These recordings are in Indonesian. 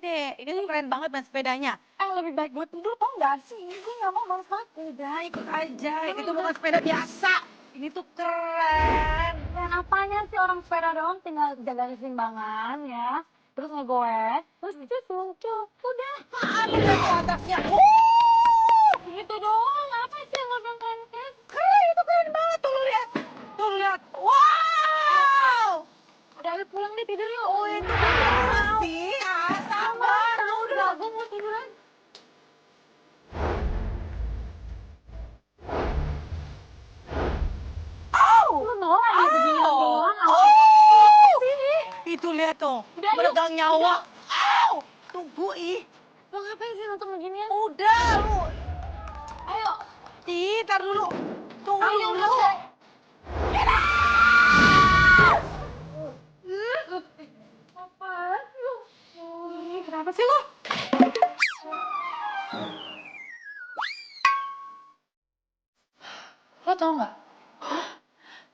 deh. Ini tuh keren banget ban sepedanya. Lebih baik gue tidur tau gak sih? Gue gak mau bawa sepatu. Udah ikut aja. Ini tuh bukan sepeda biasa. Ini tuh keren. Dan apanya sih orang sepeda doang tinggal jaga keseimbangan ya. Terus ngegoes, terus lucu. Udah. Ada di atasnya. Gitu doang, apa sih yang lebih keren? Keren, itu keren banget. Tuh lu lihat. Tuh lu lihat. Wow. Udah ayo pulang deh tidur yuk. Oh itu keren sih. Sabar. Udah, gue mau tiduran. Lu nolak ya begini doang. Itu lihat tuh. Udah, yuk. Meregang nyawa. Tunggu ih. Lo ngapain sih nonton beginian? Udah lu. Ayo. Tar dulu. Tunggu Ayo, dulu. Apaan sih lo? Kenapa sih lo? Lo tau gak?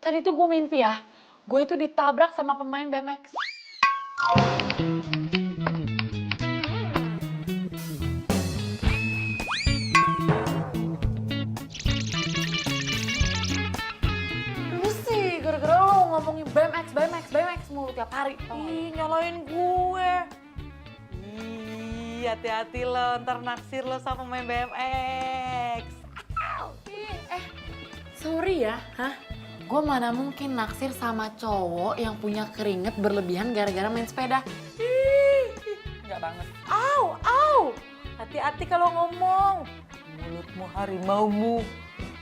Tadi tuh gue mimpi ya, gue itu ditabrak sama pemain BMX. Lu sih, gara-gara lo ngomongin BMX mulu tiap hari. Ih, nyalain gue. Ih, hati-hati lo, ntar naksir lo sama main BMX. Sorry ya, gue mana mungkin naksir sama cowok yang punya keringet berlebihan gara-gara main sepeda. Enggak banget. Au. Hati-hati kalau ngomong. Mulutmu harimaumu.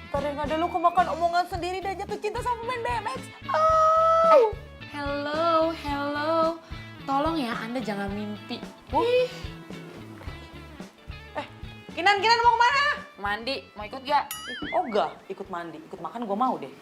Ntar yang ada lu kemakan omongan sendiri dan jatuh cinta sama main BMX. Hello. Tolong ya, Anda jangan mimpi. Kinan mau kemana? Mandi, mau ikut gak? Oh enggak, ikut mandi, ikut makan gue mau deh.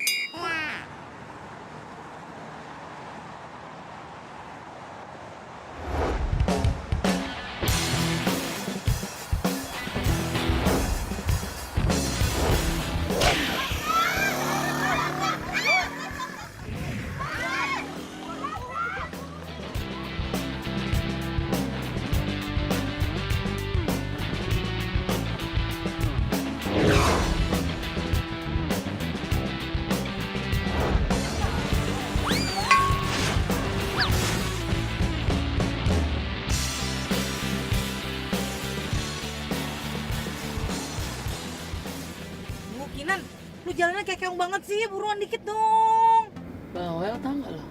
Kinan, lu jalannya kayak keong banget sih, buruan dikit dong. Bawel tau gak lo?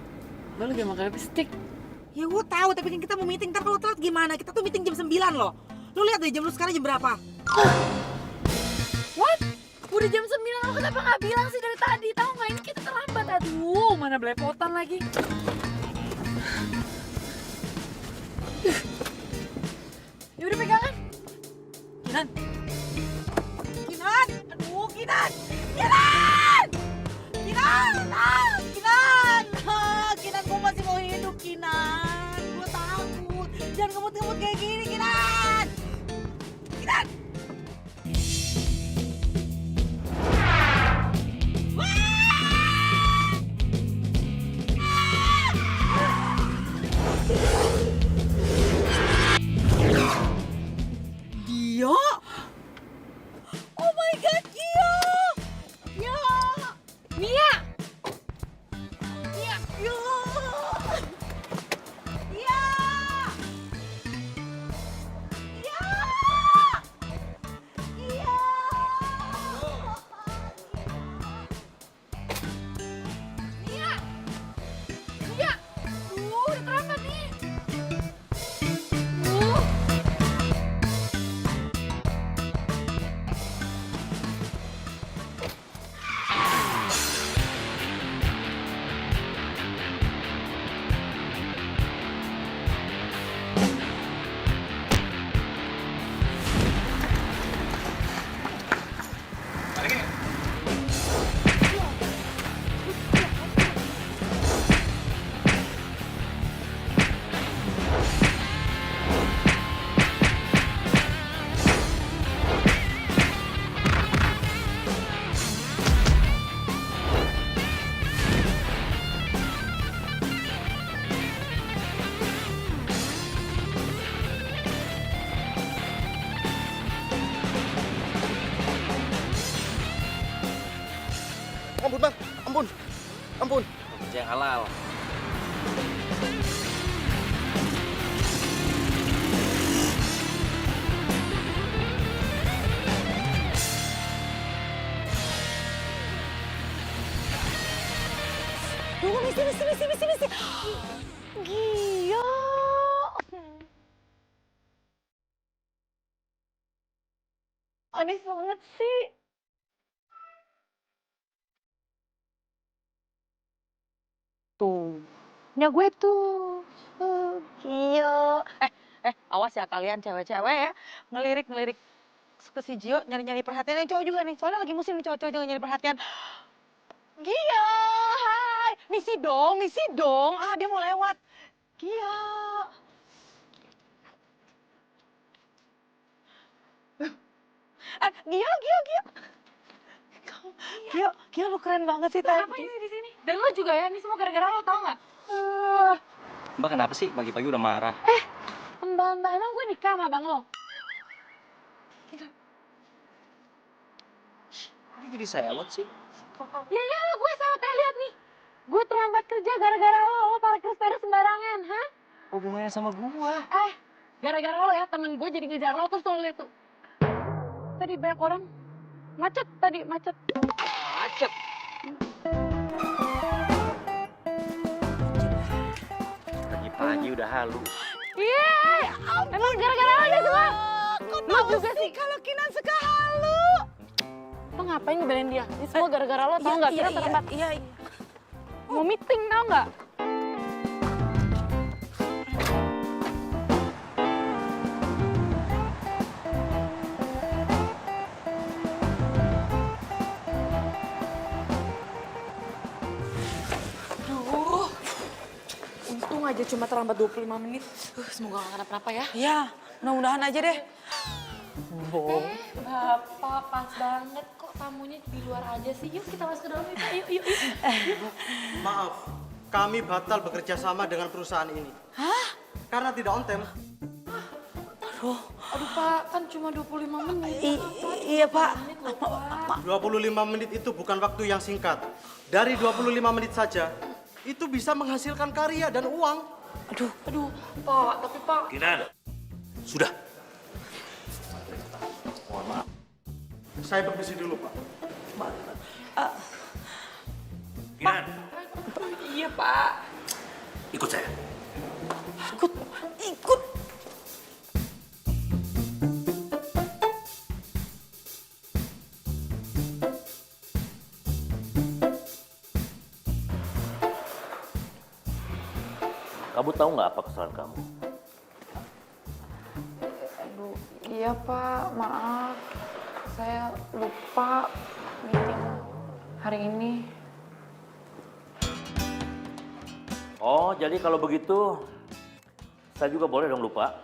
Lo lagi makan lipstick. Ya gue tahu, tapi kan kita mau meeting, ntar kalau telat gimana? Kita tuh meeting jam 9 loh. Lu lihat deh jam lu sekarang jam berapa? What? Udah jam 9, lo kenapa gak bilang sih dari tadi? Tahu gak ini kita terlambat, aduh mana belepotan lagi. Yaudah pegangan. Kinan, gue masih mau hidup, Kinan. Gue takut. Jangan ngebut-ngebut kayak gini, Kinan. Gio? Oh my God, Gio! Ya ampun bang, ampun, ampun. Kerja yang halal. Tunggu, misi. Gila. Aneh banget sih. Tuh, punya gue tuh. Gila. Awas ya kalian cewek-cewek ya. Ngelirik ke si Gio, nyari-nyari perhatian yang cowok juga nih. Soalnya lagi musim cowok-cowok juga nyari perhatian. Gia, hai. Misi dong. Ah, dia mau lewat. Gia. Gia. Gia, lu keren banget sih tadi. Apa ini di sini? Dan lo juga ya, ini semua gara-gara lo, tau nggak? Mbak kenapa sih pagi-pagi udah marah? Mbak, emang gue nikah sama abang lo? Ini jadi sewot sih. Ya iyalah, gue sewot lihat nih. Gue terlambat kerja gara-gara lo parkir sepeda sembarangan, hah? Hubungannya sama gua. Gara-gara lo ya, temen gue jadi ngejar lo, terus lo liat tuh. Tadi banyak orang macet. Macet. Pagi-pagi udah halu. Iya, emang gara-gara lo deh semua. Lo juga sih. Kalau Kinan suka halu. Lo ngapain ngebelain dia? Ini semua gara-gara lo, tau nggak? Kita terlambat. Iya. Mau meeting, tau nggak? Aduh. Untung aja cuma terlambat 25 menit. Semoga gak kenapa-napa ya. Ya, mudah-mudahan aja deh. Bapak pas banget kok tamunya di luar aja sih. Yuk kita masuk ke dalam yuk. Yuk. Maaf, kami batal bekerja sama dengan perusahaan ini. Hah? Karena tidak on time. Aduh Pak, kan cuma 25 menit. Iya, Pak. 25 menit itu bukan waktu yang singkat. Dari 25 menit saja, itu bisa menghasilkan karya dan uang. Aduh, Pak, tapi Pak. Kinan. Sudah. Mohon maaf. Saya permisi dulu, Pak. Kinan, Iya Pak. ikut saya. Ikut. Kamu tahu nggak apa kesalahan kamu? Aduh, iya Pak, maaf. Saya lupa meeting hari ini. Oh, jadi kalau begitu, saya juga boleh dong lupa.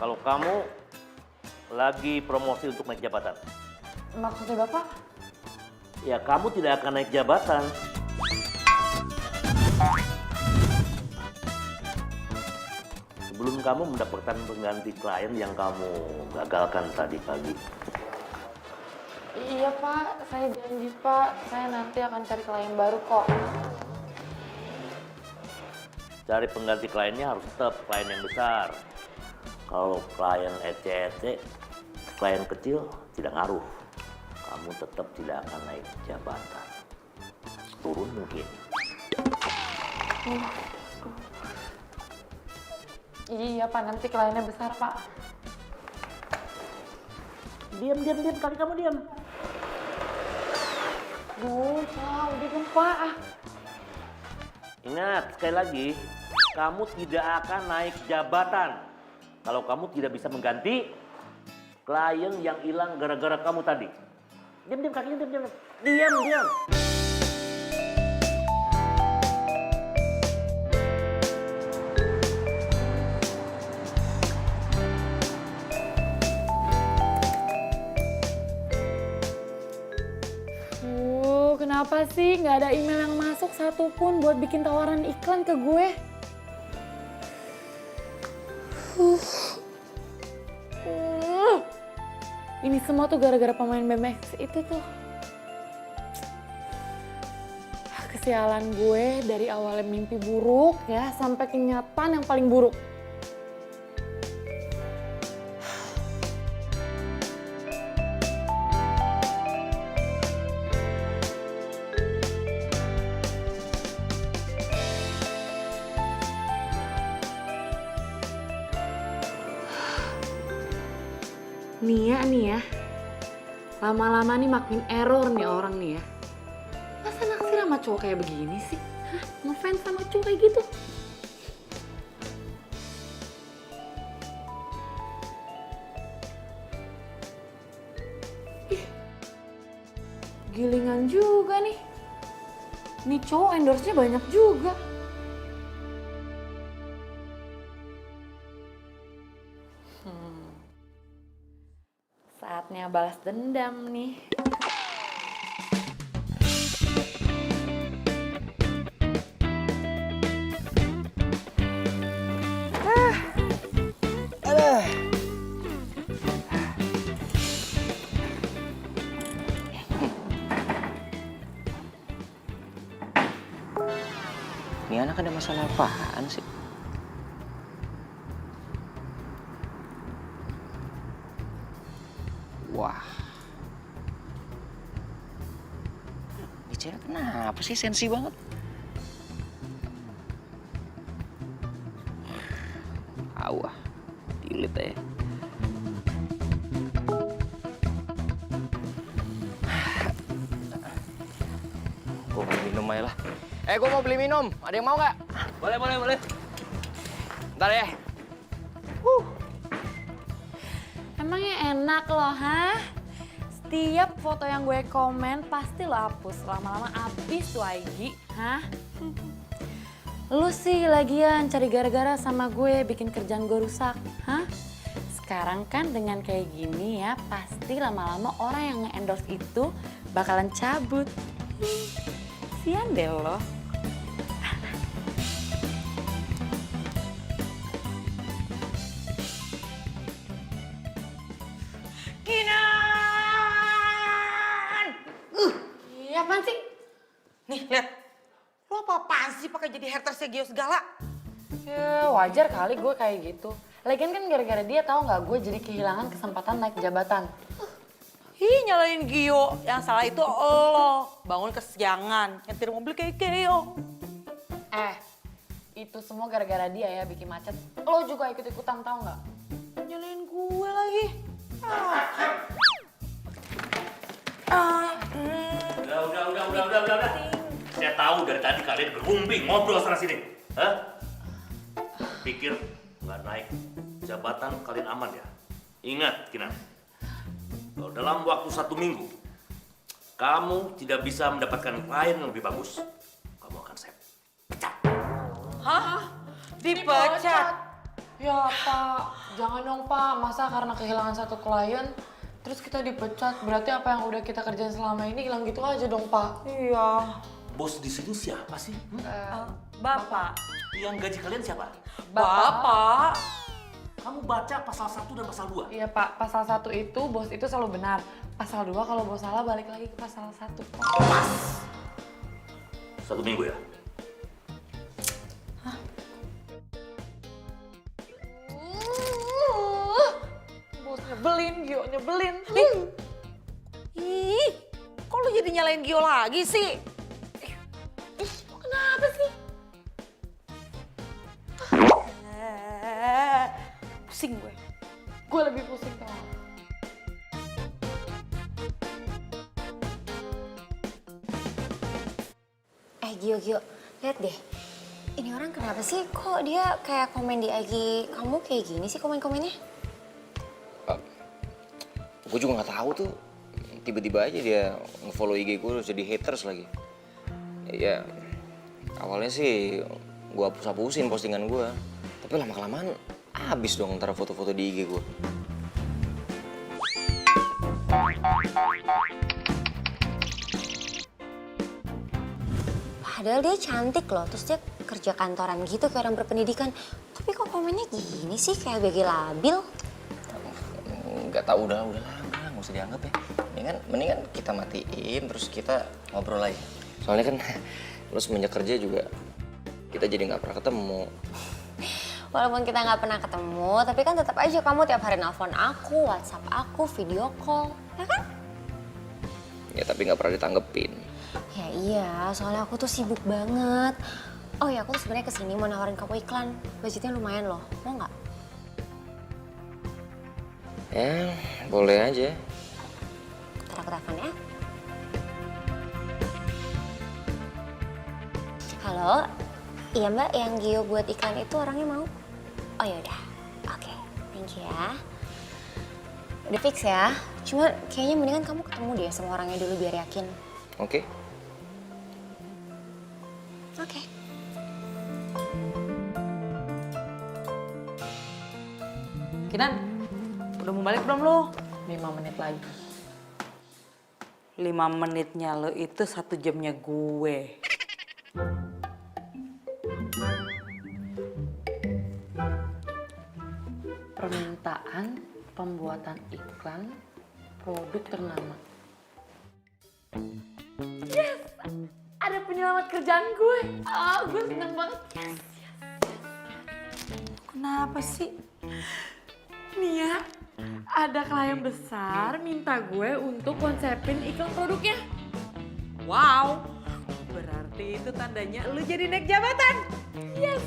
Kalau kamu lagi promosi untuk naik jabatan. Maksudnya Bapak? Ya, kamu tidak akan naik jabatan. Sebelum kamu mendapatkan pengganti klien yang kamu gagalkan tadi pagi. Iya Pak, saya janji Pak, saya nanti akan cari klien baru kok. Cari pengganti kliennya harus tetap klien yang besar. Kalau klien ece-ece, klien kecil tidak ngaruh. Kamu tetap tidak akan naik jabatan. Turun mungkin. Iya Pak, nanti kliennya besar Pak. Diam, kaki kamu diam. Duh Pak, udah dong Pak. Ingat, sekali lagi, kamu tidak akan naik jabatan. Kalau kamu tidak bisa mengganti klien yang hilang gara-gara kamu tadi. Diam, kakinya diam. Diam. Kenapa sih nggak ada email yang masuk satupun buat bikin tawaran iklan ke gue? Ini semua tuh gara-gara pemain BMX itu tuh. kesialan gue dari awalnya mimpi buruk ya sampai kenyataan yang paling buruk. Nih ya, lama-lama nih makin error nih orang nih ya. Masa naksir sama cowok kayak begini sih? Hah? Ngefans sama cowok kayak gitu? Ih, gilingan juga nih. Nih cowok endorse-nya banyak juga. Saatnya balas dendam nih. Ini anak ada masalah apaan sih? Wah. Ini cewek kenapa sih sensi banget? Awah, diulit aja. Gue mau minum aja lah. Gue mau beli minum. Ada yang mau nggak? Boleh. Ntar ya. Emangnya enak loh, ha? Setiap foto yang gue komen pasti lo hapus. Lama-lama habis tuh IG, ha? Lu sih lagian cari gara-gara sama gue bikin kerjaan gue rusak, ha? Sekarang kan dengan kayak gini ya, pasti lama-lama orang yang nge-endorse itu bakalan cabut. Sian deh lo. Iya, apaan sih? Nih, lihat. Lo apa-apaan sih pakai jadi hatersnya Gio segala? Ya wajar kali gue kayak gitu. Lagian kan gara-gara dia tahu nggak gue jadi kehilangan kesempatan naik jabatan. Ih, nyalain Gio. Yang salah itu lo. Bangun kesiangan, nyetir mobil kayak Gio. Itu semua gara-gara dia ya bikin macet. Lo juga ikut-ikutan tahu nggak? Nyalain gue lagi. Udah. Saya tahu dari tadi kalian berunding ngobrol sana sini. Hah? Pikir nggak naik jabatan kalian aman ya? Ingat, Kinan. Kalau dalam waktu 1 minggu, kamu tidak bisa mendapatkan klien yang lebih bagus, kamu akan saya pecat. Hah? Dipecat? Ya Pak, jangan dong Pak. Masa karena kehilangan satu klien, terus kita dipecat? Berarti apa yang udah kita kerjain selama ini hilang gitu aja dong Pak. Iya. Bos di sini siapa sih? Bapak. Yang gaji kalian siapa? Bapak. Kamu baca pasal 1 dan pasal 2. Iya Pak, pasal 1 itu bos itu selalu benar. Pasal 2 kalau bos salah balik lagi ke pasal 1 Pak. 1 minggu ya? Bos nyebelin, Gio nyebelin. Ih, kok lu jadi nyalain Gio lagi sih? Kenapa sih? Pusing gue. Gue lebih pusing tau. Gio, lihat deh. Ini orang kenapa sih? Kok dia kayak komen di IG kamu kayak gini sih komen-komennya? Gue juga nggak tahu tuh. Tiba-tiba aja dia nge-follow IG gue terus jadi haters lagi. Ya, awalnya sih gue hapus-hapusin postingan gue. Tapi lama-kelamaan habis dong antara foto-foto di IG gue. Padahal dia cantik loh, terus dia kerja kantoran gitu kayak orang berpendidikan. Tapi kok komennya gini sih, kayak BG labil? Nggak tahu, udah nggak usah dianggap ya. Mendingan kita matiin terus kita ngobrol lagi. Soalnya kan Lo semenjak kerja juga kita jadi nggak pernah ketemu. Walaupun kita nggak pernah ketemu, tapi kan tetap aja kamu tiap hari nelfon aku, WhatsApp aku, video call, ya kan? Ya tapi nggak pernah ditanggepin. Ya iya, soalnya aku tuh sibuk banget. Oh ya, aku tuh sebenarnya kesini mau nawarin kamu iklan. Budgetnya lumayan loh, mau nggak? Ya, boleh aja. Ntar aku telepon ya. Halo, iya mbak, yang Gio buat iklan itu orangnya mau? Oh yaudah, oke, thank you ya. Udah fix ya, cuma kayaknya mendingan kamu ketemu deh sama orangnya dulu biar yakin. Oke. Oke. Kinan, udah mau balik belum lo? 5 menit lagi. 5 menitnya lo itu 1 jamnya gue. Permintaan pembuatan iklan produk ternama. Yes! Ada penyelamat kerjaan gue. Gue seneng banget. Yes. Kenapa sih? Nih ya, ada klien besar minta gue untuk konsepin iklan produknya. Wow, berarti itu tandanya lu jadi naik jabatan. Yes!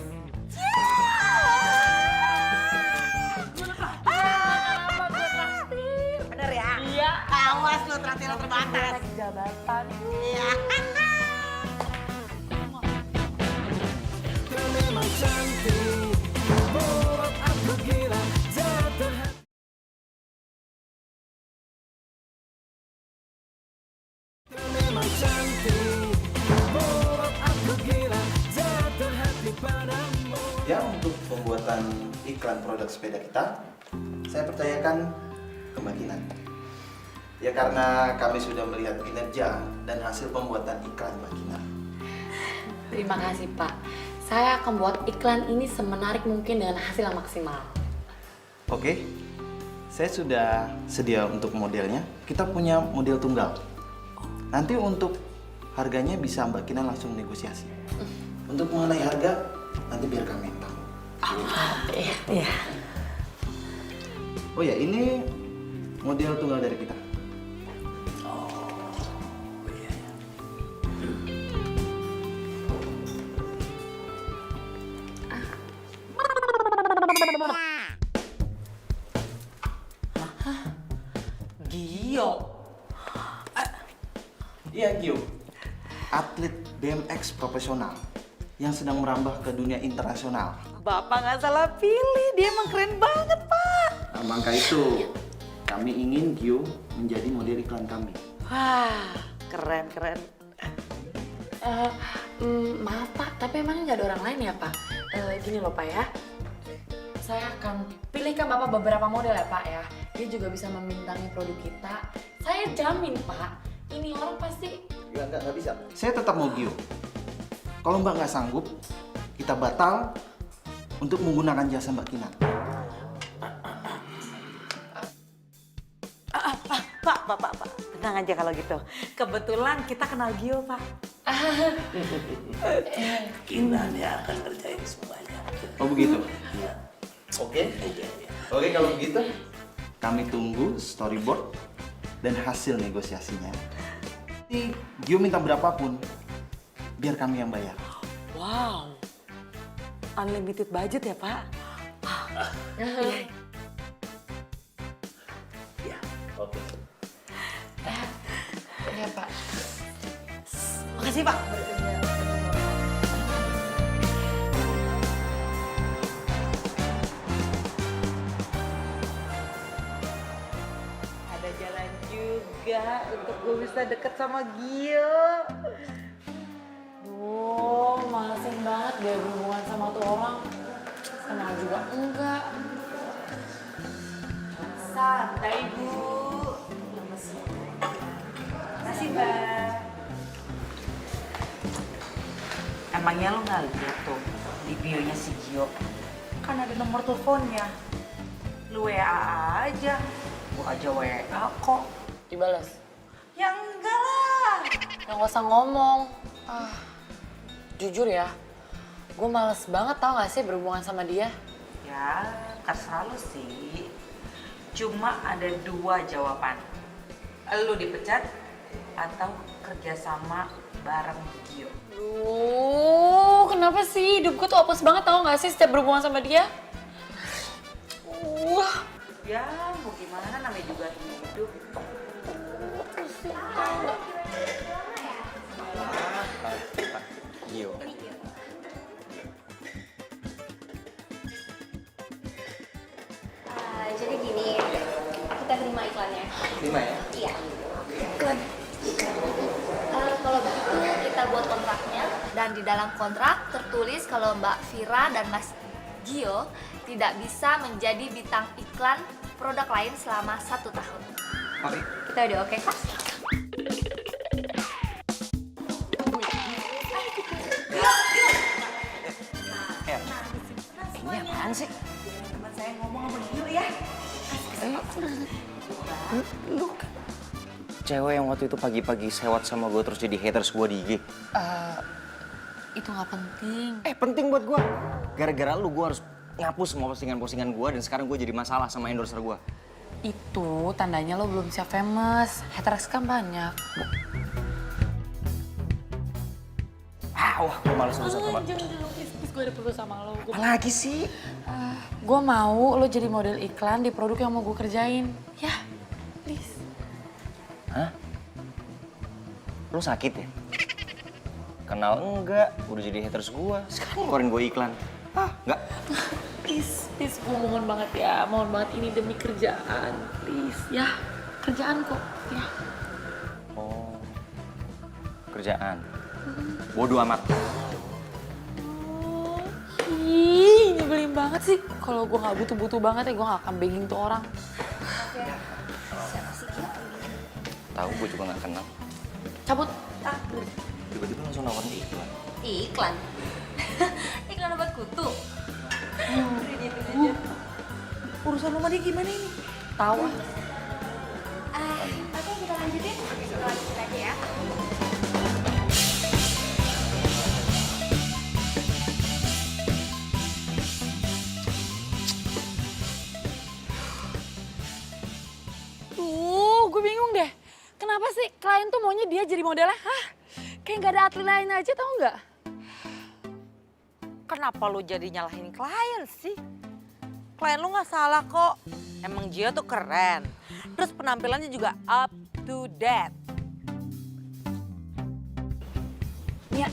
Bener ya? Iya. Awas lu traktir terbatas. Naik jabatan. Iya. Ya, untuk pembuatan iklan produk sepeda kita, saya percayakan ke Mbak Kinan. Ya karena kami sudah melihat kinerja dan hasil pembuatan iklan Mbak Kinan. Terima kasih Pak. Saya akan buat iklan ini semenarik mungkin dengan hasil yang maksimal. Oke, saya sudah sedia untuk modelnya. Kita punya model tunggal. Nanti untuk harganya bisa Mbak Kinan langsung negosiasi. Untuk mengenai harga, nanti biar kami yang tahu. Iya. Oh ya, ini model tunggal dari kita. Gio. Iya, Gio. Atlet BMX profesional yang sedang merambah ke dunia internasional. Bapak nggak salah pilih, dia emang keren banget, Pak. Nah, maka itu kami ingin Gio menjadi model iklan kami. Wah, keren. Maaf Pak, tapi emangnya nggak ada orang lain ya Pak? Gini loh Pak ya, saya akan pilihkan Bapak beberapa model ya Pak ya. Dia juga bisa membintangi produk kita. Saya jamin Pak, ini orang pasti... Nggak bisa. Saya tetap mau Gio. Kalau Mbak nggak sanggup, kita batal untuk menggunakan jasa Mbak Kinan. Pak. Tenang aja kalau gitu. Kebetulan kita kenal Gio, Pak. Kinan yang akan ngerjain semuanya. Oh begitu? Iya. Oke. Oke, kalau begitu kami tunggu storyboard dan hasil negosiasinya. Nanti Gio minta berapapun, biar kami yang bayar. Wow, unlimited budget ya, Pak? Ya, oke. Iya Pak. Makasih, Pak. Ada jalan juga untuk gue bisa deket sama Gio. Duh, malesin banget dia berhubungan sama tuh orang. Kenal juga enggak. Santai, Bu. Makasih, Mbak. Emangnya lo nggak lihat tuh di bio-nya si Gio? Kan ada nomor teleponnya. Lu WA aja. Gua aja WA kok. Dibales. Ya enggak lah. Ya nggak usah ngomong. Jujur ya, gue males banget tau gak sih berhubungan sama dia. Ya, terserah lu sih. Cuma ada 2 jawaban. Lu dipecat atau kerjasama bareng Gio. Kenapa sih hidup gue tuh apes banget tau gak sih setiap berhubungan sama dia? Ya, mau gimana namanya juga hidup. Gio. Jadi gini, kita terima iklannya. Terima ya? Iya. Good. Kalau begitu kita buat kontraknya dan di dalam kontrak tertulis kalau Mbak Vira dan Mas Gio tidak bisa menjadi bintang iklan produk lain selama 1 tahun. Oke. Kita udah oke kan? Ini apaan sih? Teman saya ngomong sama Gio ya. Lu kan cewek yang waktu itu pagi-pagi sewot sama gue terus jadi haters gue di IG. Itu gak penting. Penting buat gue. Gara-gara lu gue harus ngapus semua postingan-postingan gue dan sekarang gue jadi masalah sama endorser gue. Itu tandanya lo belum siap famous. Haters kan banyak. Wah, gue males urusan sama. Jangan please gue ada perlu sama lo. Apalagi sih? Gue mau lo jadi model iklan di produk yang mau gue kerjain. Ya, please. Hah? Lu sakit ya? Kenal enggak, udah jadi haters gue. Sekarang ngeluarin gue iklan. Enggak. Please, gue mohon banget ya. Mohon banget ini demi kerjaan. Please, ya. Kerjaan kok, ya. Oh, kerjaan. Bodoh amat. Ih, nyebelin banget sih. Kalau gue gak butuh-butuh banget ya, gue gak akan begging tuh orang. Tahu gue juga nggak kenal. Cabut. Tiba-tiba langsung nawarin iklan. Iklan? Iklan obat kutu? Urusan rumah dia gimana ini? Tahu. Oke, kita lanjutin. Kita lanjutin aja ya. Gue bingung deh. Kenapa sih klien tuh maunya dia jadi modelnya? Hah? Kayak gak ada atlet lain aja tau nggak? Kenapa lu jadi nyalahin klien sih? Klien lu nggak salah kok. Emang Gio tuh keren. Terus penampilannya juga up to date. Nia,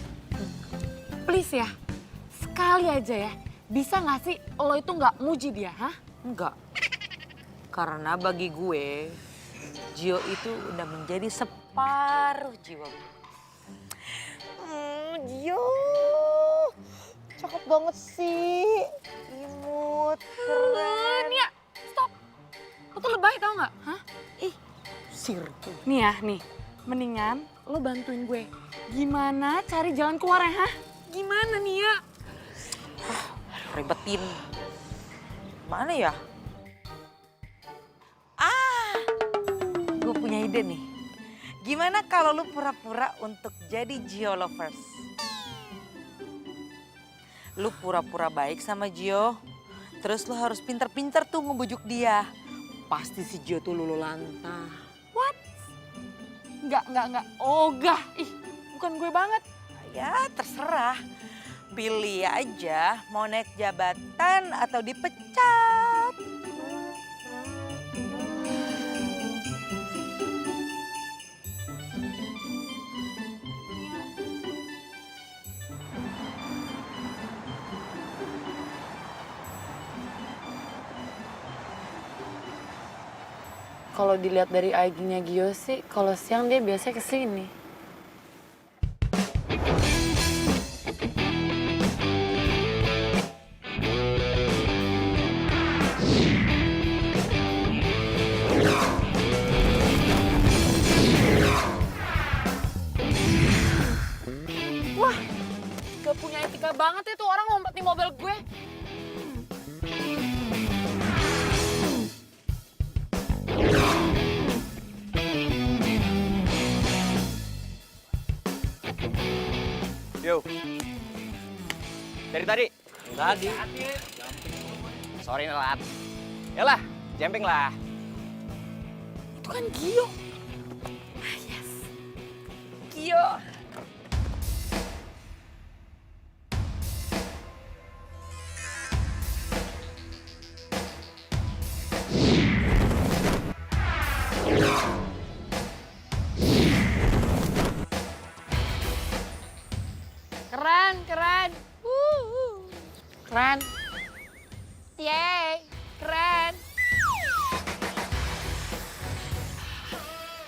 please ya. Sekali aja ya. Bisa nggak sih lo itu nggak muji dia, hah? Enggak. Karena bagi gue, Gio itu udah menjadi separuh jiwa gue. Gio, cakep banget sih. Imut, keren. Nia, stop. Lo tuh lebay tau nggak? Hah? Ih, sirku. Nih ya, nih. Mendingan lo bantuin gue. Gimana cari jalan keluarnya, hah? Gimana Nia? Ribetin. Mana ya? Gue punya ide nih. Gimana kalau lu pura-pura untuk jadi Gio lovers? Lu pura-pura baik sama Gio, terus lu harus pinter-pinter tuh ngebujuk dia. Pasti si Gio tuh lulu lantah. What? Enggak. Ogah. Ih, bukan gue banget. Ya terserah. Pilih aja mau naik jabatan atau dipecat. Kalau dilihat dari IG-nya Gio sih, kalau siang dia biasanya kesini. Wah, gak punya etika banget itu orang ngumpet di mobil gue. Yo, Dari tadi? Tadi. Sorry Nelat. Yalah, jumping lah. Itu kan Gio. Ah, yes. Gio. Keren, keren. Keren. Yeay, keren.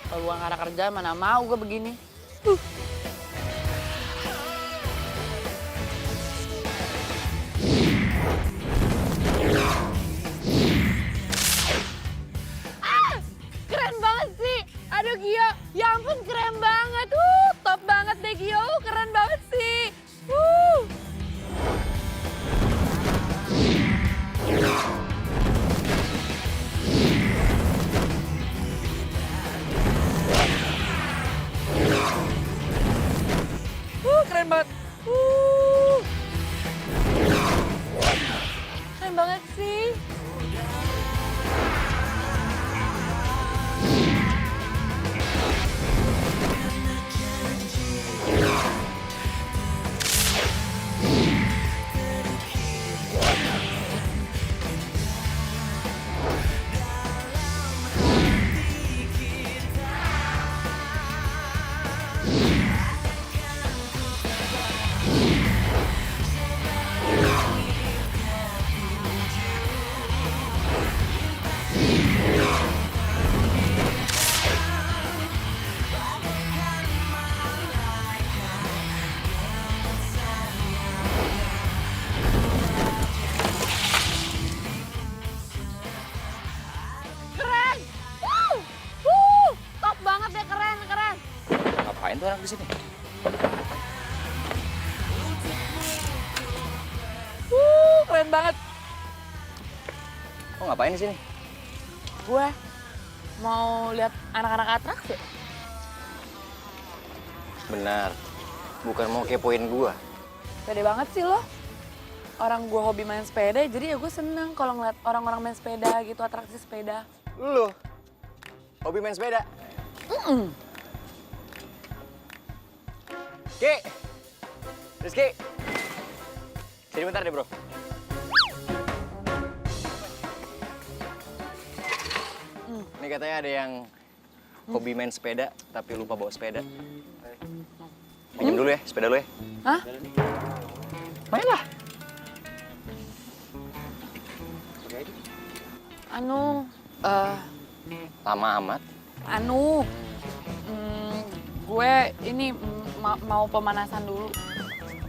Kalau gua nggak ada kerja, mana mau gue begini. Ah, keren banget sih. Aduh Gio, ya ampun keren banget. Top banget deh Gio, keren banget sih. Keren banget. Keren banget sih. Keren. Top banget deh, keren, keren. Ngapain tuh anak di sini? Keren banget. Kok ngapain di sini? Gue mau lihat anak-anak atraksi. Benar. Bukan mau kepoin gua. Pede banget sih lo. Orang gue hobi main sepeda, jadi ya gue seneng kalau ngeliat orang-orang main sepeda gitu, atraksi sepeda. Lu hobi main sepeda? Ki, Rizky, sini bentar deh bro. Ini katanya ada yang hobi main sepeda tapi lupa bawa sepeda. Pinjam dulu ya sepeda lu ya. Hah? Main lah. Lama amat. Gue ini mau pemanasan dulu.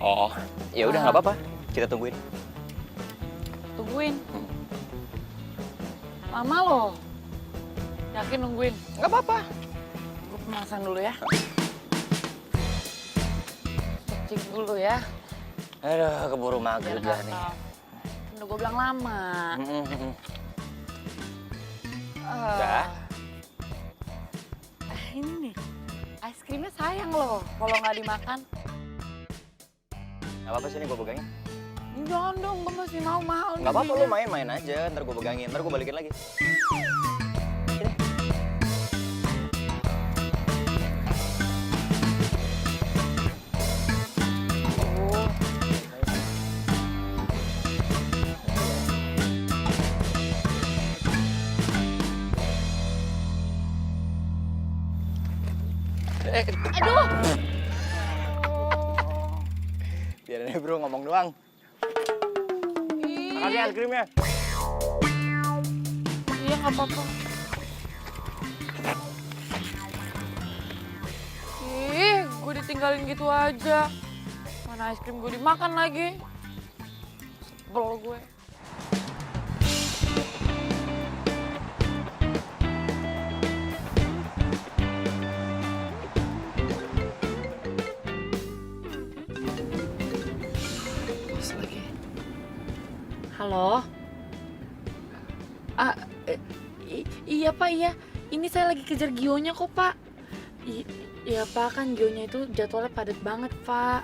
Oh, ya udah nggak apa-apa. Kita tungguin. Tungguin. Lama loh. Yakin nungguin? Nggak apa-apa. Gue pemanasan dulu ya. Cek dulu ya. Aduh, keburu maghrib Biar lah nih. gatal. Udah gue bilang lama. Udah. Ini nih, es krimnya sayang loh kalau nggak dimakan. Nggak apa-apa sih nih gue pegangin. Jangan dong, gue masih mau mahal. Nggak apa-apa, lu main-main aja. Ntar gue pegangin, ntar gue balikin lagi. Sini. Aduh! Biarin aja bro, ngomong doang. Makasih es krimnya. Iya, nggak apa-apa. Ih, gue ditinggalin gitu aja. Mana es krim gue dimakan lagi. Sebel gue. Halo? Iya Pak, iya. Ini saya lagi kejar Gionya kok Pak. Iya Pak, kan Gionya itu jadwalnya padat banget Pak.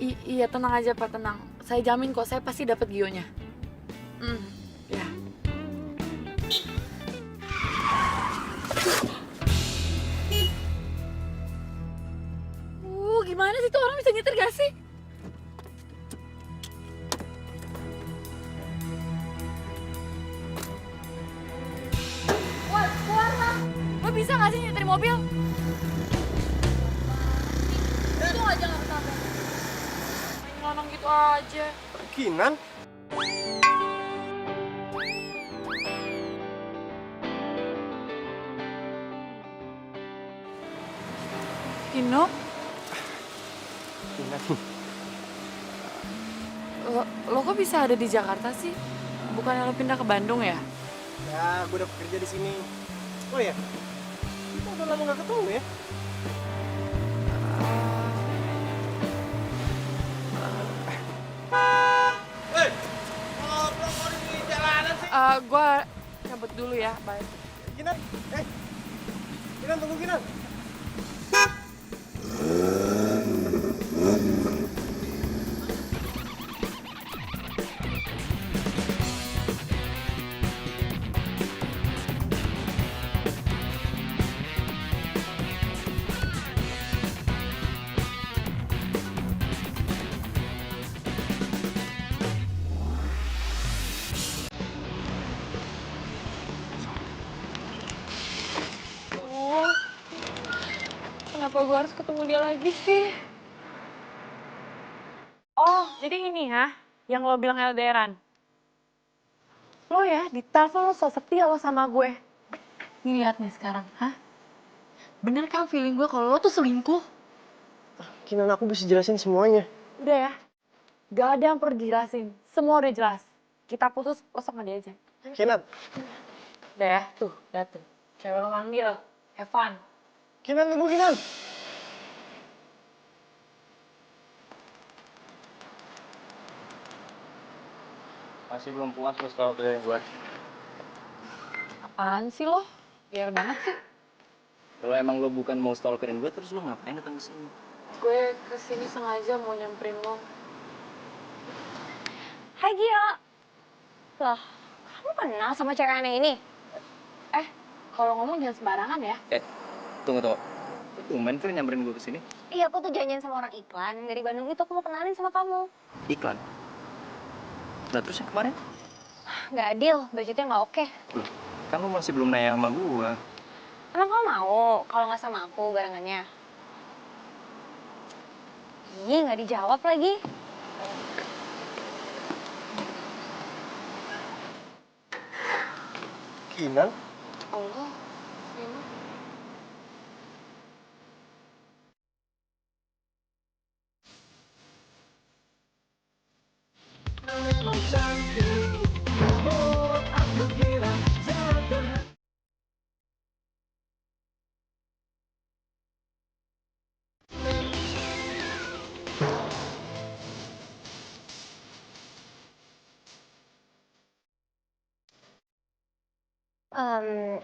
Iya tenang aja Pak, tenang. Saya jamin kok, saya pasti dapat Gionya. Ya. Gimana sih tuh orang bisa nyetir gak sih? Wah, keluar lah. Lo bisa gak sih nyetir mobil? Itu aja gak ketabrak. Main ngelonong gitu aja. Kinan? Vino? Kinan. Lo kok bisa ada di Jakarta sih? Bukannya lo pindah ke Bandung ya? Ya, gue udah bekerja di sini. Oh ya, kita udah lama gak ketemu ya? Gue cabut dulu ya, bye. Kinan, Kinan tunggu Kinan. Kenapa gue harus ketemu dia lagi sih? Oh, jadi ini ya, yang lo bilang LDRan. Lo ya, di telepon lo so setia lo sama gue. Nih lihat nih sekarang, hah? Bener kan feeling gue kalau lo tuh selingkuh? Kinan, aku bisa jelasin semuanya. Udah ya, gak ada yang perlu dijelasin. Semua udah jelas. Kita putus sama dia aja. Kinan, Udah ya, tuh, udah tuh. Cewek lo manggil, Evan. Kinan tunggu Kinan. Masih belum puas lo setelah dari gue. Apaan sih lo? Biar banget sih. Kalau emang lo bukan mau stalkerin gue, terus lo ngapain datang ke sini? Gue kesini sengaja mau nyamperin lo. Hai Gio. Loh, kamu kenal sama cewek aneh ini? Kalau ngomong jangan sembarangan ya. Tunggu. Tumben tuh nyamperin gue ke sini. Iya, aku tuh janjian sama orang iklan dari Bandung itu, aku mau kenalin sama kamu. Iklan. Nah, terus yang kemarin? Nggak adil, budgetnya nggak oke. Loh, kan lo masih belum nanya sama gue. Emang kamu mau kalau nggak sama aku barengannya? Ih, nggak dijawab lagi. Kinan? Allah, Vino.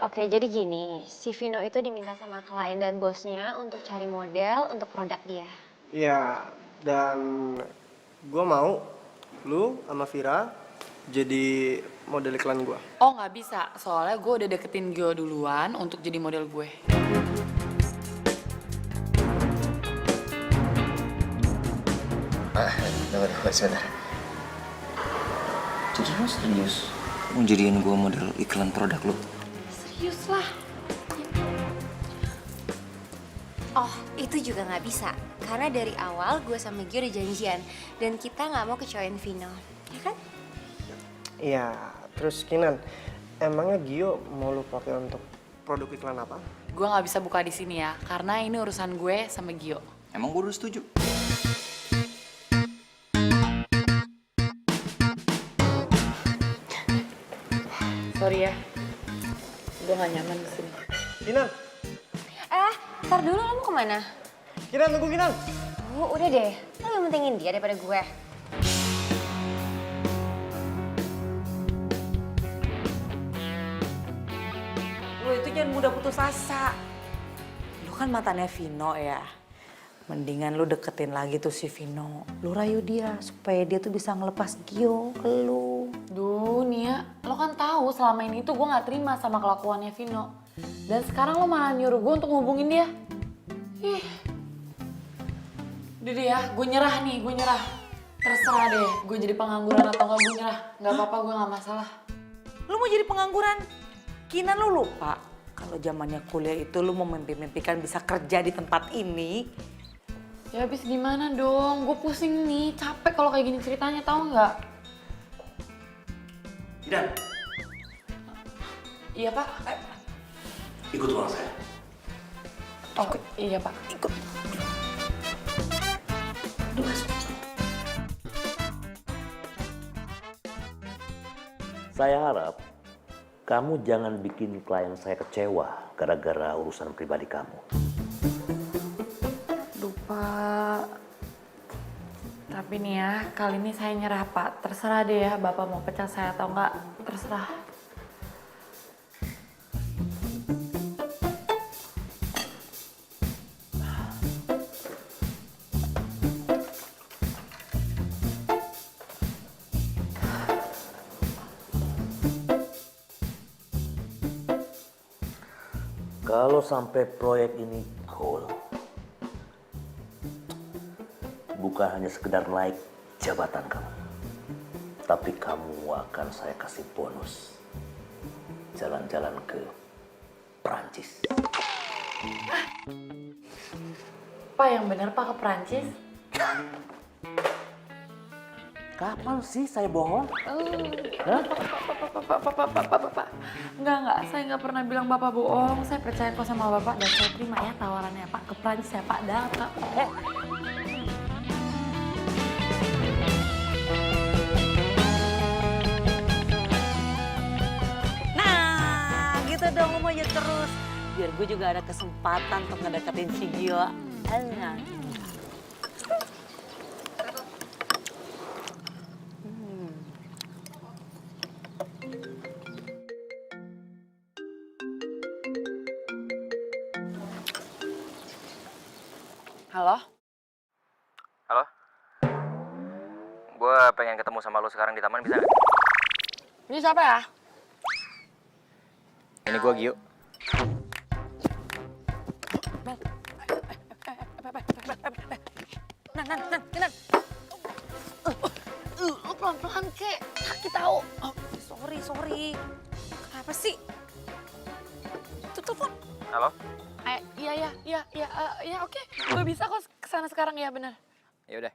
Oke, jadi gini, si Vino itu diminta sama klien dan bosnya untuk cari model untuk produk dia. Iya, dan gue mau lu sama Vira jadi model iklan gue. Oh nggak bisa, soalnya gue udah deketin Gio duluan untuk jadi model gue. Tunggu, sebentar. Jadi lo serius? Mau jadiin gue model iklan produk lo? Serius lah. Oh, itu juga nggak bisa. Karena dari awal gue sama Gio udah janjian. Dan kita nggak mau kecewain Vino. Ya kan? Iya, terus Kinan, emangnya Gio mau lu pakai untuk produk iklan apa? Gue nggak bisa buka di sini ya, karena ini urusan gue sama Gio. Emang gue udah setuju. Sorry ya, gue nggak nyaman di sini. Kinan, Ntar dulu lo mau kemana? Kinan tunggu Kinan. Udah deh, lo lebih pentingin dia daripada gue. Lo itu jangan mudah putus asa. Lo kan mantannya Vino ya. Mendingan lu deketin lagi tuh si Vino. Lu rayu dia supaya dia tuh bisa ngelepas Gio ke lu. Duh Nia, lo kan tahu selama ini tuh gue gak terima sama kelakuannya Vino. Dan sekarang lo malah nyuruh gue untuk ngubungin dia. Ih. Udah deh ya, gue nyerah nih, gue nyerah. Terserah deh, gue jadi pengangguran atau enggak, gue nyerah. Gak apa-apa, gue gak masalah. Lu mau jadi pengangguran? Kinan lu lupa. Kalau zamannya kuliah itu lu mau mimpi-mimpikan bisa kerja di tempat ini. Ya habis gimana dong, gue pusing nih, capek kalau kayak gini ceritanya, tahu nggak? Dan Iya Pak. ikut ruang saya. Oh iya Pak. Ikut. Aduh, masuk. Saya harap kamu jangan bikin klien saya kecewa gara-gara urusan pribadi kamu. Lupa. Tapi nih ya, kali ini saya nyerah Pak. Terserah deh ya, Bapak mau pecat saya atau enggak, terserah. Kalau sampai proyek ini goal, bukan hanya sekedar naik jabatan kamu, tapi kamu akan saya kasih bonus jalan-jalan ke Perancis. Pak yang bener Pak ke Perancis? Kapan sih saya bohong? Bapak. Enggak, saya nggak pernah bilang Bapak bohong. Saya percaya kok sama Bapak dan saya terima ya tawarannya Pak ke Perancis ya Pak. Datang. Nah, gitu dong lu maju terus. Biar gue juga ada kesempatan untuk ngedeketin si Gio. Enak. Halo? Halo? Gue pengen ketemu sama lo sekarang di taman, bisa nggak? Ini siapa ya? Ini gue Gio. Nan. Lo pelan-pelan kek, sakit tau. Oh, sorry. Kenapa sih? Tuh telepon. Halo? Iya, oke. Gue bisa kok kesana sekarang ya, bener. Ya udah.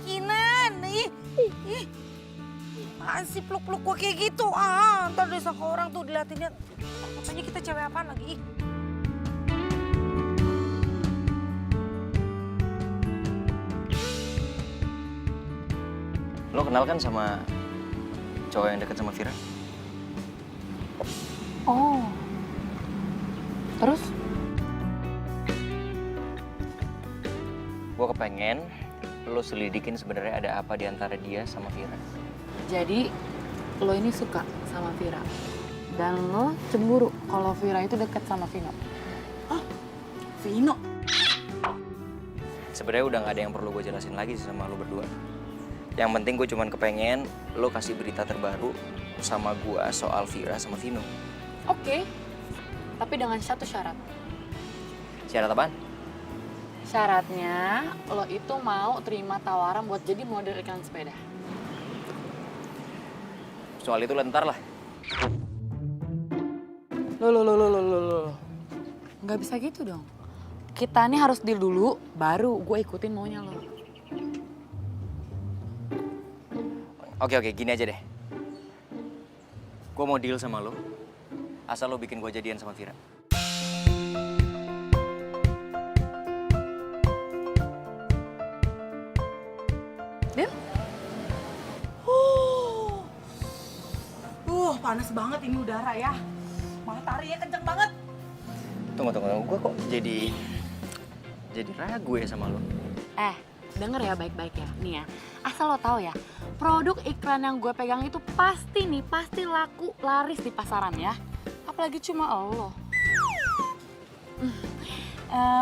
Kinan, apaan sih peluk-peluk gue kayak gitu? Ntar disangka orang tuh diliatinnya. Makanya kita cewek apaan lagi? Lo kenal kan sama cowok yang deket sama Vira? Oh. Terus? Gue kepengen lo selidikin sebenarnya ada apa di antara dia sama Vira. Jadi, lo ini suka sama Vira. Dan lo cemburu kalau Vira itu deket sama Vino. Vino. Sebenarnya udah nggak ada yang perlu gue jelasin lagi sih sama lo berdua. Yang penting gue cuman kepengen lo kasih berita terbaru sama gue soal Vira sama Vino. Oke. Tapi dengan satu syarat. Syarat apaan? Syaratnya lo itu mau terima tawaran buat jadi model iklan sepeda. Soal itu lentar lah. Loh. Nggak bisa gitu dong. Kita nih harus deal dulu, baru gue ikutin maunya lo. Oke, gini aja deh. Gue mau deal sama lo, asal lo bikin gue jadian sama Vira. Deal? Panas banget ini udara ya. Mataharinya kenceng banget. Tunggu. Gue kok jadi ragu ya sama lo. Denger ya baik-baik ya. Nih ya, Asal lo tahu ya, produk iklan yang gue pegang itu pasti laku laris di pasaran ya. Apalagi cuma lo.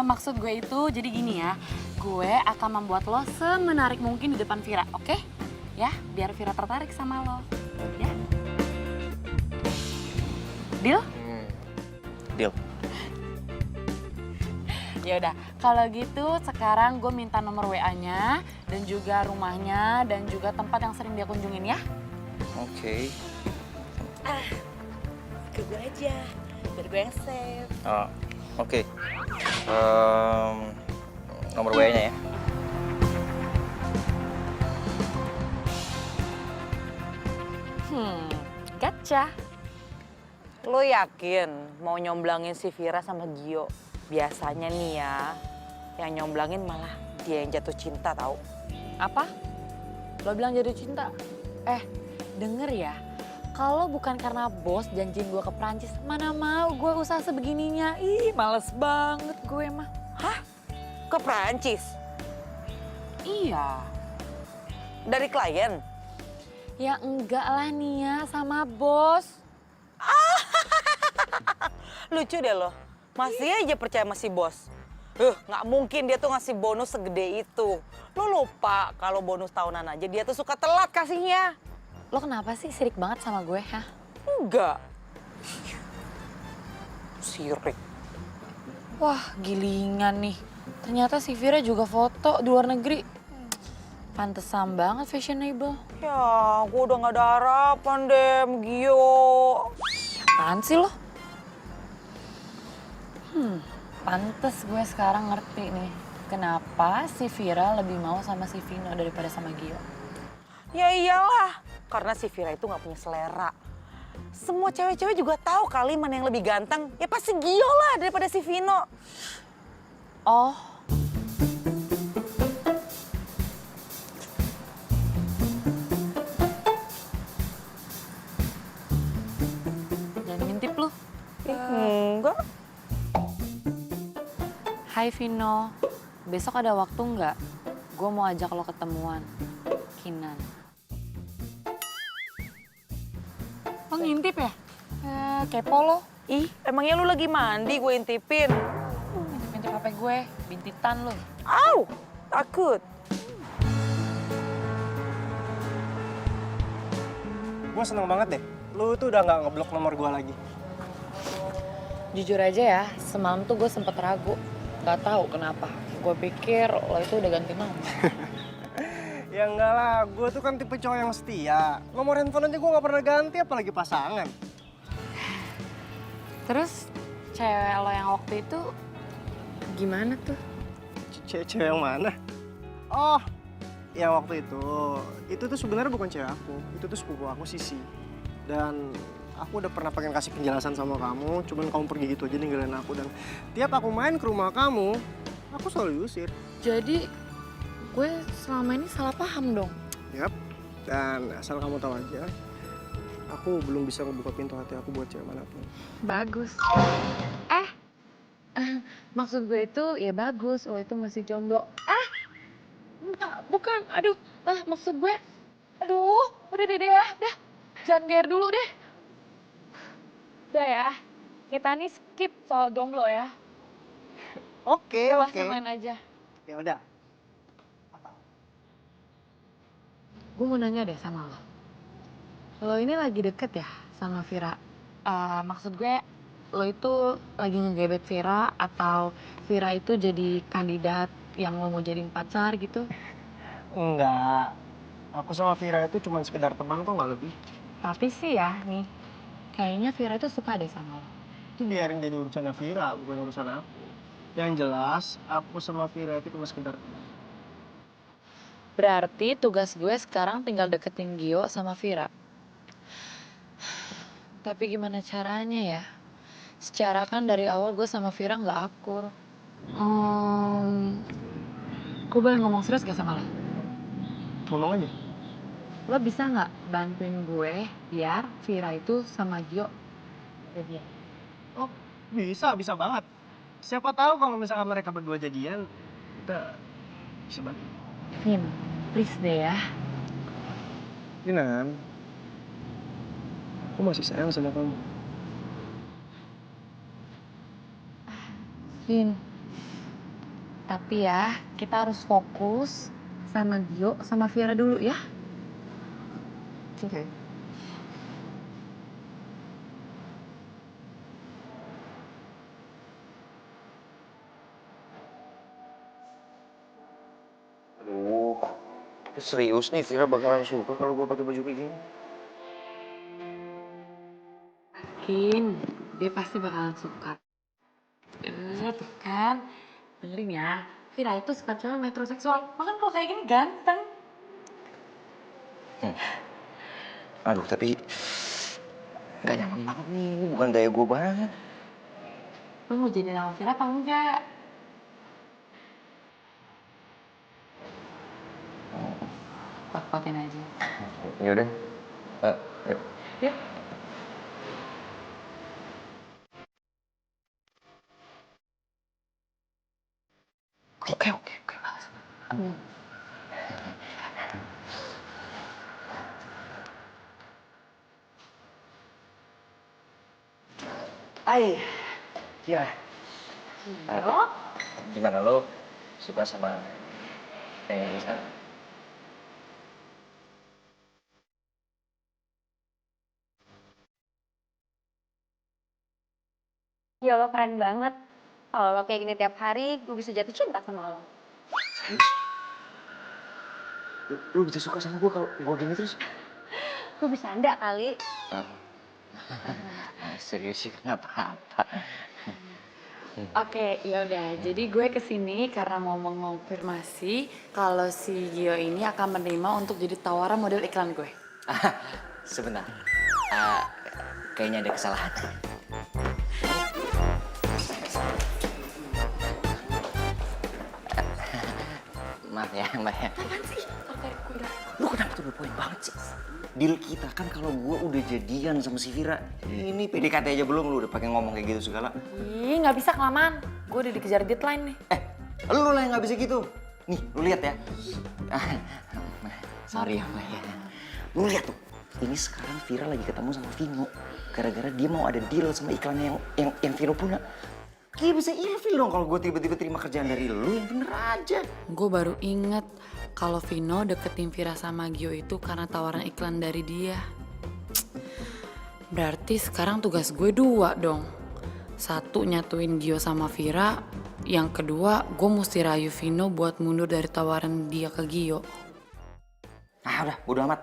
Maksud gue itu jadi gini ya, gue akan membuat lo semenarik mungkin di depan Vira, oke? Ya, biar Vira tertarik sama lo, ya? Deal? Deal. Ya udah, kalau gitu sekarang gue minta nomor WA-nya dan juga rumahnya dan juga tempat yang sering dia kunjungin ya. Oke. Ke gue aja, biar gue yang save. Oh, oke. Nomor WA-nya ya. Gacah. Lo yakin mau nyomblangin si Vira sama Gio? Biasanya nih ya, yang nyomblangin malah dia yang jatuh cinta tahu. Apa? Lo bilang jatuh cinta? Denger ya, kalau bukan karena bos janjiin gue ke Prancis, mana mau gue usaha sebegininya. Ih, males banget gue mah. Hah? Ke Prancis? Iya. Dari klien? Ya enggak lah Nia, sama bos. Lucu deh lo, masih aja percaya sama si bos. Nggak mungkin dia tuh ngasih bonus segede itu. Lo lupa kalau bonus tahunan aja dia tuh suka telat kasihnya. Lo kenapa sih sirik banget sama gue, hah? Enggak. Sirik. Wah, gilingan nih. Ternyata si Vira juga foto di luar negeri. Pantesan banget fashionable. Ya, gue udah nggak ada harapan deh, Gio. Apaan sih lo? Pantes gue sekarang ngerti nih. Kenapa si Vira lebih mau sama si Vino daripada sama Gio. Ya iyalah, karena si Vira itu nggak punya selera. Semua cewek-cewek juga tahu kali mana yang lebih ganteng. Ya pasti Gio lah daripada si Vino. Oh. Jangan ngintip lu. Enggak. Hai Vino, besok ada waktu nggak? Gue mau ajak lo ketemuan. Kinan. Lo ngintip ya? Kepo lo. Ih, emangnya lu lagi mandi gue intipin? Ngintip HP gue, bintitan lo. Au, takut. Gue seneng banget deh, lu tuh udah nggak ngeblok nomor gue lagi. Jujur aja ya, semalam tuh gue sempet ragu. Gak tahu kenapa. Gue pikir lo itu udah ganti nomor. Ya enggak lah, gue tuh kan tipe cowok yang setia. Nomor handphone aja gue nggak pernah ganti, apalagi pasangan. Terus cewek lo yang waktu itu gimana tuh? Cewek yang mana? Oh, yang waktu itu tuh sebenarnya bukan cewek aku. Itu tuh sepupu aku, Sisi. Dan aku udah pernah pengen kasih penjelasan sama kamu, cuman kamu pergi gitu aja ninggalin aku. Dan tiap aku main ke rumah kamu, aku selalu diusir. Jadi gue selama ini salah paham dong. Yap, dan asal kamu tahu aja, aku belum bisa ngebuka pintu hati aku buat cewek manapun. Bagus. Maksud gue itu ya bagus, lo itu masih jomblo. Bukan, aduh, maksud gue, aduh, udah deh ya, dah, jangan gear dulu deh. Udah ya, kita nih skip soal jomblo ya. Oke. Lepasin main aja. Ya udah. Gue mau nanya deh sama lo. Lo ini lagi deket ya sama Vira? Maksud gue, lo itu lagi ngegebet Vira atau Vira itu jadi kandidat yang lo mau jadiin pacar gitu? Enggak. Aku sama Vira itu cuma sekedar teman kok, nggak lebih. Tapi sih ya nih, kayaknya Vira itu suka deh sama lo. Itu biarin jadi urusannya Vira, bukan urusan aku. Yang jelas, aku sama Vira itu cuma sekedar teman. Berarti tugas gue sekarang tinggal deketin Gio sama Vira. Tapi gimana caranya ya? Secara kan dari awal gue sama Vira nggak akur. Gue boleh ngomong serius gak sama lo? Ngomong aja. Lo bisa nggak bantuin gue biar Vira itu sama Gio jadian? Oh, bisa banget. Siapa tahu kalau misalkan mereka berdua jadian, kita bisa bantu. Vin, Please deh ya. Kinan, aku masih sayang sama kamu. Vin, tapi ya kita harus fokus sama Gio sama Vira dulu ya. Oke. Aduh, serius nih Vira bakalan suka kalau gue pakai baju kayak gini. Yakin, dia pasti bakalan suka. Tuh kan, dengerin ya. Vira itu suka cewek metroseksual. Makan kalau kayak gini ganteng. Aduh, tapi nggak nyaman banget nih, bukan gaya gue banget. Lu mau jadi sama Vira apa enggak? Pot-potin aja. Yaudah, yuk. Yuk. Oke. Hai, ya. Halo? Gimana lo suka sama Lisa? Ya lo keren banget. Kalau lo kayak gini tiap hari, gue bisa jatuh cinta sama lo. Lu bisa suka sama gue kalau gue gini terus? Gue bisa anda kali. Serius sih, nggak apa-apa. Oke, ya udah. Jadi gue kesini karena mau mengonfirmasi kalau si Gio ini akan menerima untuk jadi tawaran model iklan gue. Sebentar, kayaknya ada kesalahan. Maaf ya, Mbak ya. Lu kenapa tuh poin banget sih? Deal kita kan kalau gue udah jadian sama si Vira. Ini PDKT aja belum, lu udah pakai ngomong kayak gitu segala. Ih, nggak bisa kelamaan. Gue udah dikejar deadline nih. Lu lah yang nggak bisa gitu. Nih, lu lihat ya. Sorry ya, Mbak ya. Lu lihat tuh. Ini sekarang Vira lagi ketemu sama Vino. Gara-gara dia mau ada deal sama iklannya yang Vino punya. Kayak bisa ilfil dong kalau gue tiba-tiba terima kerjaan dari lu, yang bener aja. Gue baru inget kalau Vino deketin Vira sama Gio itu karena tawaran iklan dari dia. Berarti sekarang tugas gue 2 dong. 1 nyatuin Gio sama Vira. Yang kedua, gue mesti rayu Vino buat mundur dari tawaran dia ke Gio. Ah udah, bodo amat.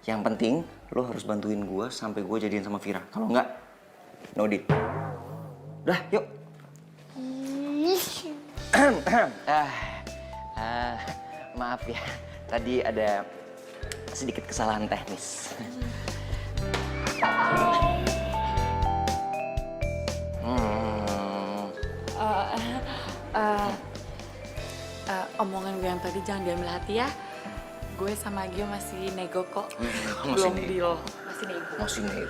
Yang penting lo harus bantuin gue sampai gue jadian sama Vira. Kalau enggak, no deal. Udah, yuk. Maaf ya, tadi ada sedikit kesalahan teknis. Omongan gue yang tadi jangan diambil hati ya. Gue sama Gio masih nego kok. Masih Belum nego. deal. Masih nego. Masih nego.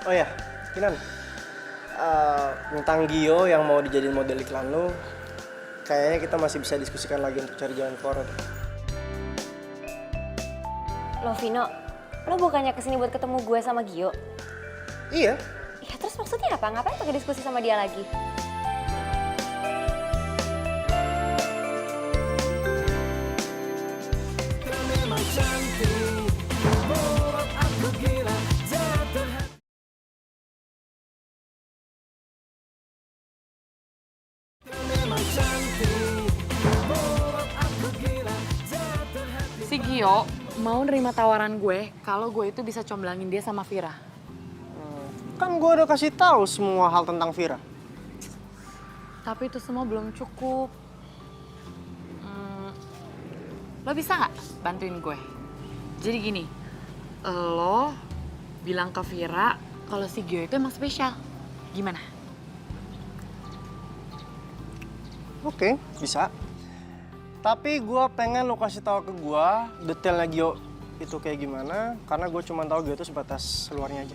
Oh ya, Kinan. Tentang Gio yang mau dijadiin model iklan lu, kayaknya kita masih bisa diskusikan lagi untuk cari jalan keluar. Lo Vino, lo bukannya kesini buat ketemu gue sama Gio? Iya. Ya terus maksudnya apa? Ngapain pakai diskusi sama dia lagi? Si Gio mau nerima tawaran gue kalau gue itu bisa comblangin dia sama Vira. Kan gue udah kasih tahu semua hal tentang Vira. Tapi itu semua belum cukup. Lo bisa nggak bantuin gue? Jadi gini, lo bilang ke Vira kalau si Gio itu emang spesial. Gimana? Oke, bisa. Tapi gue pengen lo kasih tahu ke gue detailnya Gio itu kayak gimana, karena gue cuma tahu Gio itu sebatas luarnya aja.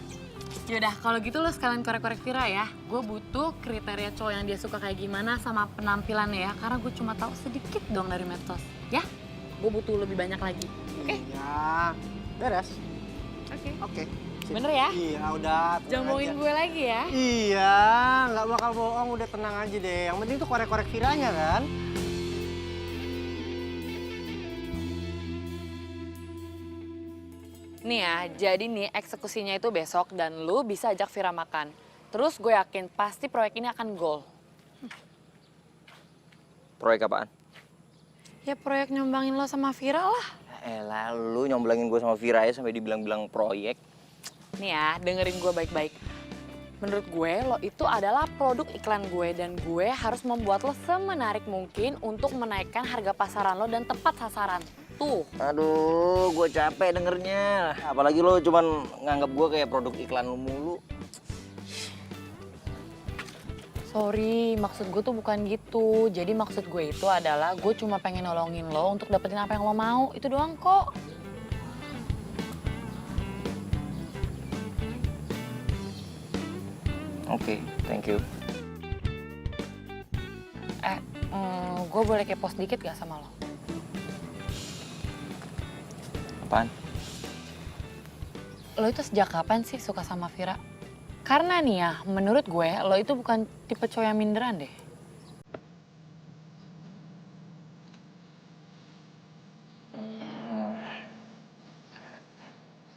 Yaudah, kalau gitu lo sekalian korek-korek Vira ya. Gue butuh kriteria cowok yang dia suka kayak gimana sama penampilannya ya. Karena gue cuma tahu sedikit dong dari medsos. Ya, gue butuh lebih banyak lagi. Oke? Iya, beres. Oke. Oke. sip. Bener ya? Iya, udah. Jangan tenang bohongin aja. gue lagi ya. Iya, nggak bakal bohong, udah tenang aja deh. Yang penting tuh korek-korek Viranya kan. Nih ya, jadi nih eksekusinya itu besok dan lu bisa ajak Vira makan. Terus gue yakin pasti proyek ini akan goal. Proyek apaan? Ya proyek nyombangin lo sama Vira lah. Elah, lu nyomblangin gue sama Vira ya sampai dibilang-bilang proyek. Nih ya, dengerin gue baik-baik. Menurut gue, lo itu adalah produk iklan gue dan gue harus membuat lo semenarik mungkin untuk menaikkan harga pasaran lo dan tepat sasaran. Tuh. Aduh, gue capek dengernya. Apalagi lo cuman nganggap gue kayak produk iklan lu mulu. Sorry, maksud gue tuh bukan gitu. Jadi maksud gue itu adalah gue cuma pengen nolongin lo untuk dapetin apa yang lo mau. Itu doang kok. Oke, thank you. Gue boleh kepo sedikit gak sama lo? Apaan? Lo itu sejak kapan sih suka sama Vira? Karena nih ya, menurut gue lo itu bukan tipe cowok yang minderan deh.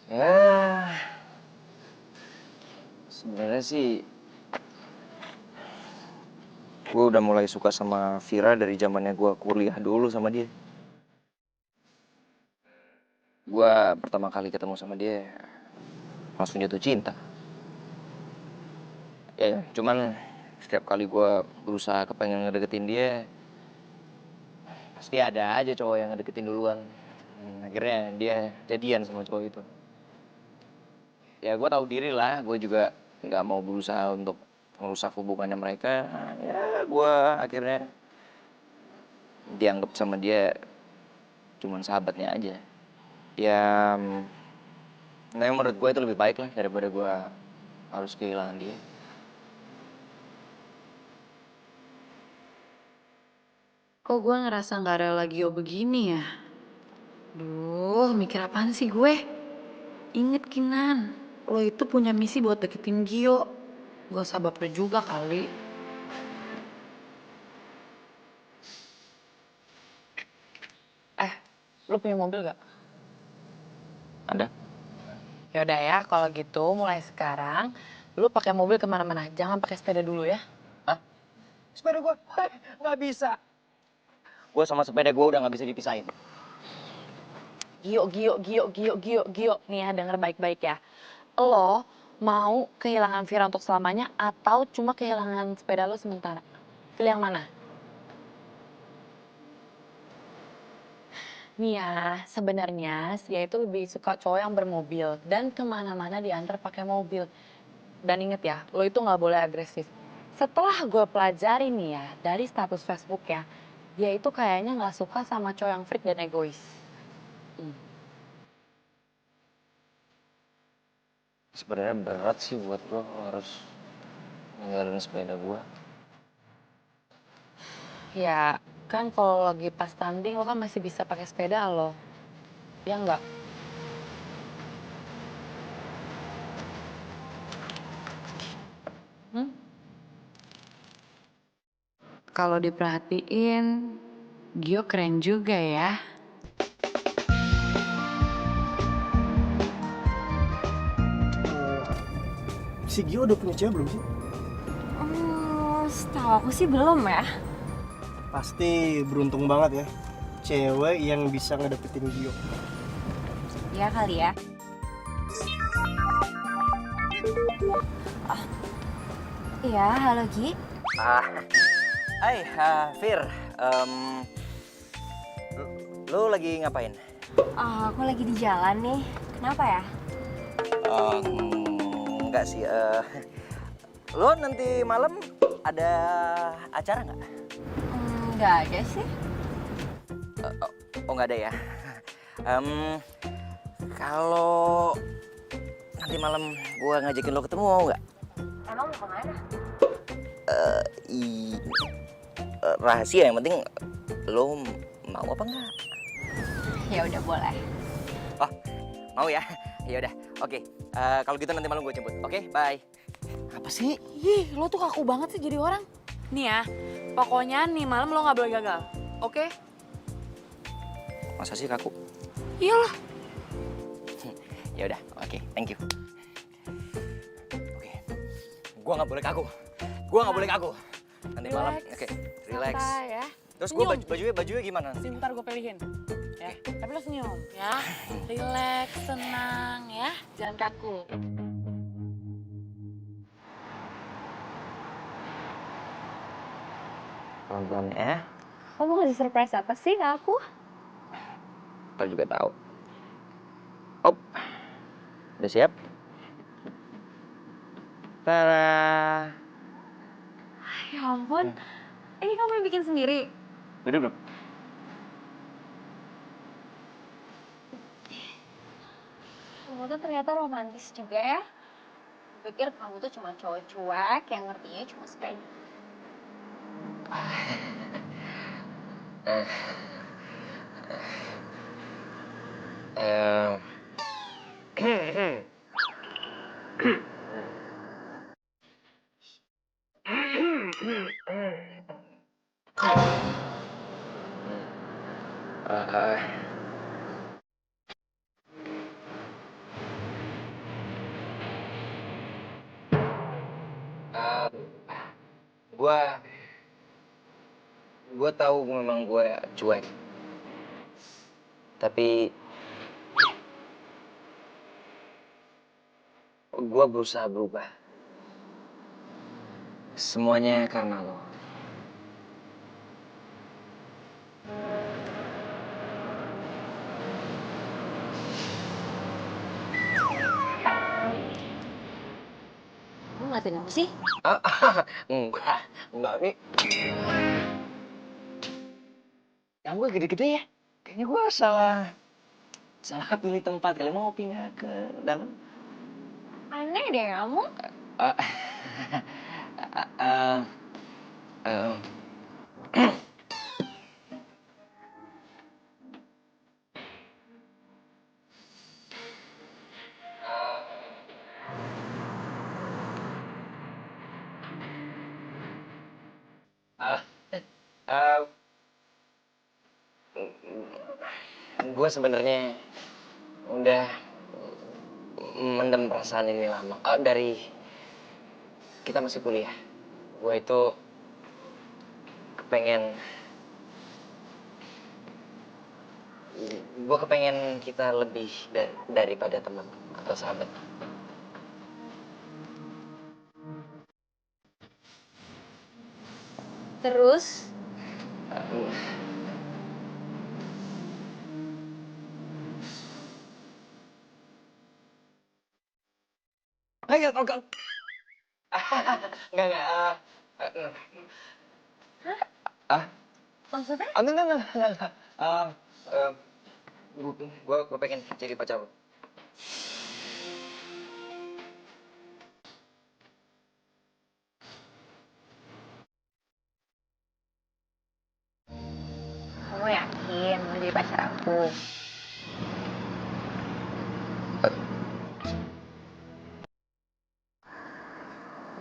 Ya, sebenarnya sih gue udah mulai suka sama Vira dari zamannya gue kuliah dulu sama dia. Gue pertama kali ketemu sama dia langsung jatuh cinta. Ya, cuman setiap kali gue berusaha kepengen ngedeketin dia, pasti ada aja cowok yang ngedeketin duluan. Akhirnya dia jadian sama cowok itu. Ya gue tahu diri lah, gue juga nggak mau berusaha untuk merusak hubungannya mereka. Ya gue akhirnya dianggap sama dia cuman sahabatnya aja. Ya, nah menurut gue itu lebih baik lah daripada gue harus kehilangan dia. Kok gue ngerasa gak ada lagi begini ya? Duh, mikir apaan sih gue? Ingat Kinan, lo itu punya misi buat deketin Gio. Gak usah baper juga kali. Lo punya mobil gak? Ada? Yaudah ya, kalau gitu mulai sekarang lo pakai mobil kemana-mana. Jangan pakai sepeda dulu ya. Sepeda gue nggak bisa. Gue sama sepeda gue udah nggak bisa dipisahin. Gio. Nih ya, denger baik-baik ya. Lo mau kehilangan Vira untuk selamanya atau cuma kehilangan sepeda lo sementara? Pilih yang mana? Nih ya, sebenarnya dia itu lebih suka cowok yang bermobil dan kemana-mana diantar pakai mobil. Dan inget ya, lo itu nggak boleh agresif. Setelah gue pelajari nih ya, dari status Facebook ya, dia itu kayaknya nggak suka sama cowok yang freak dan egois. Sebenarnya berat sih buat lo harus ninggalin sepeda gue. Ya, kan kalau lagi pas tanding lo kan masih bisa pakai sepeda lo. Ya enggak? Kalau diperhatiin, Gio keren juga ya. Si Gio udah punya cewek belum sih? Setahu aku sih belum ya. Pasti beruntung banget ya. Cewek yang bisa ngedapetin Gio. Iya kali ya. Iya, halo Gi. Hai, Fir. Lo lagi ngapain? Aku lagi di jalan nih. Kenapa ya? Enggak sih. Lo nanti malam ada acara nggak? Nggak ada sih. Oh nggak ada ya. Kalau nanti malam gue ngajakin lo ketemu mau nggak? Emang mau kemana? Rahasia, yang penting lo mau apa enggak? Ya udah boleh. Oh, mau ya? Ya udah, oke. Kalau gitu nanti malam gue jemput. Oke, bye. Apa sih? Ih, lo tuh kaku banget sih jadi orang. Nih ya, pokoknya nih malam lo nggak boleh gagal, oke? Masa sih kaku? Iyalah. Ya udah, oke, thank you. Oke, gua nggak boleh kaku. Gua nggak boleh kaku. Nanti malam, oke, relax. Santai ya. Terus gua Senyum. bajunya gimana? Sebentar gue pilihin. Ya, tapi lo senyum ya. Relax, tenang ya. Jangan kaku. Nonton ya. Kamu mau ngasih surprise apa sih ke aku? Ntar juga tahu. Op, udah siap? Tada. Ya ampun, ini kamu yang bikin sendiri? Udah belum? Kamu tuh ternyata romantis juga ya. Pikir kamu tuh cuma cowok cuek yang ngertinya cuma sepeda. Gua tahu memang gue cuek. Tapi gue berusaha berubah. Semuanya karena lo. Kamu ngeliatin apa sih? Enggak nih. Yang gue gede-gede ya. Kayaknya gue salah pilih tempat. Kalian mau pindah ke dalam? Aneh deh kamu. Eh, eh, eh, eh, gue sebenarnya udah mendem perasaan ini lama. Dari kita masih kuliah. Gue itu kepengen kita lebih daripada teman atau sahabat. Terus? Enggak. Enggak. Maksudnya? Enggak. Gue pengen jadi pacar lo. Kamu yakin mau jadi pacar aku?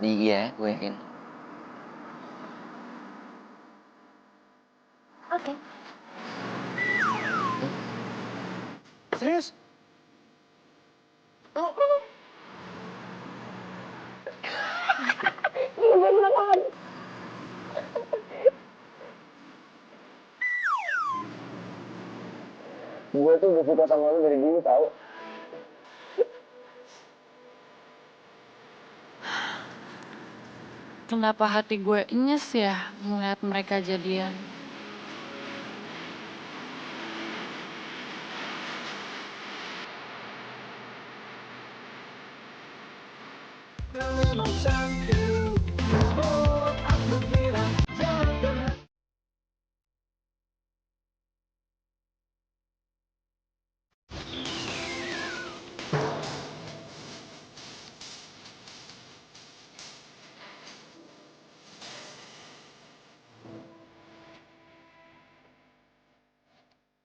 Iya, gue yakin. Oke. Serius? Gue tuh udah suka sama lu dari dulu, tau. Kenapa hati gue nyes ya ngeliat mereka jadian?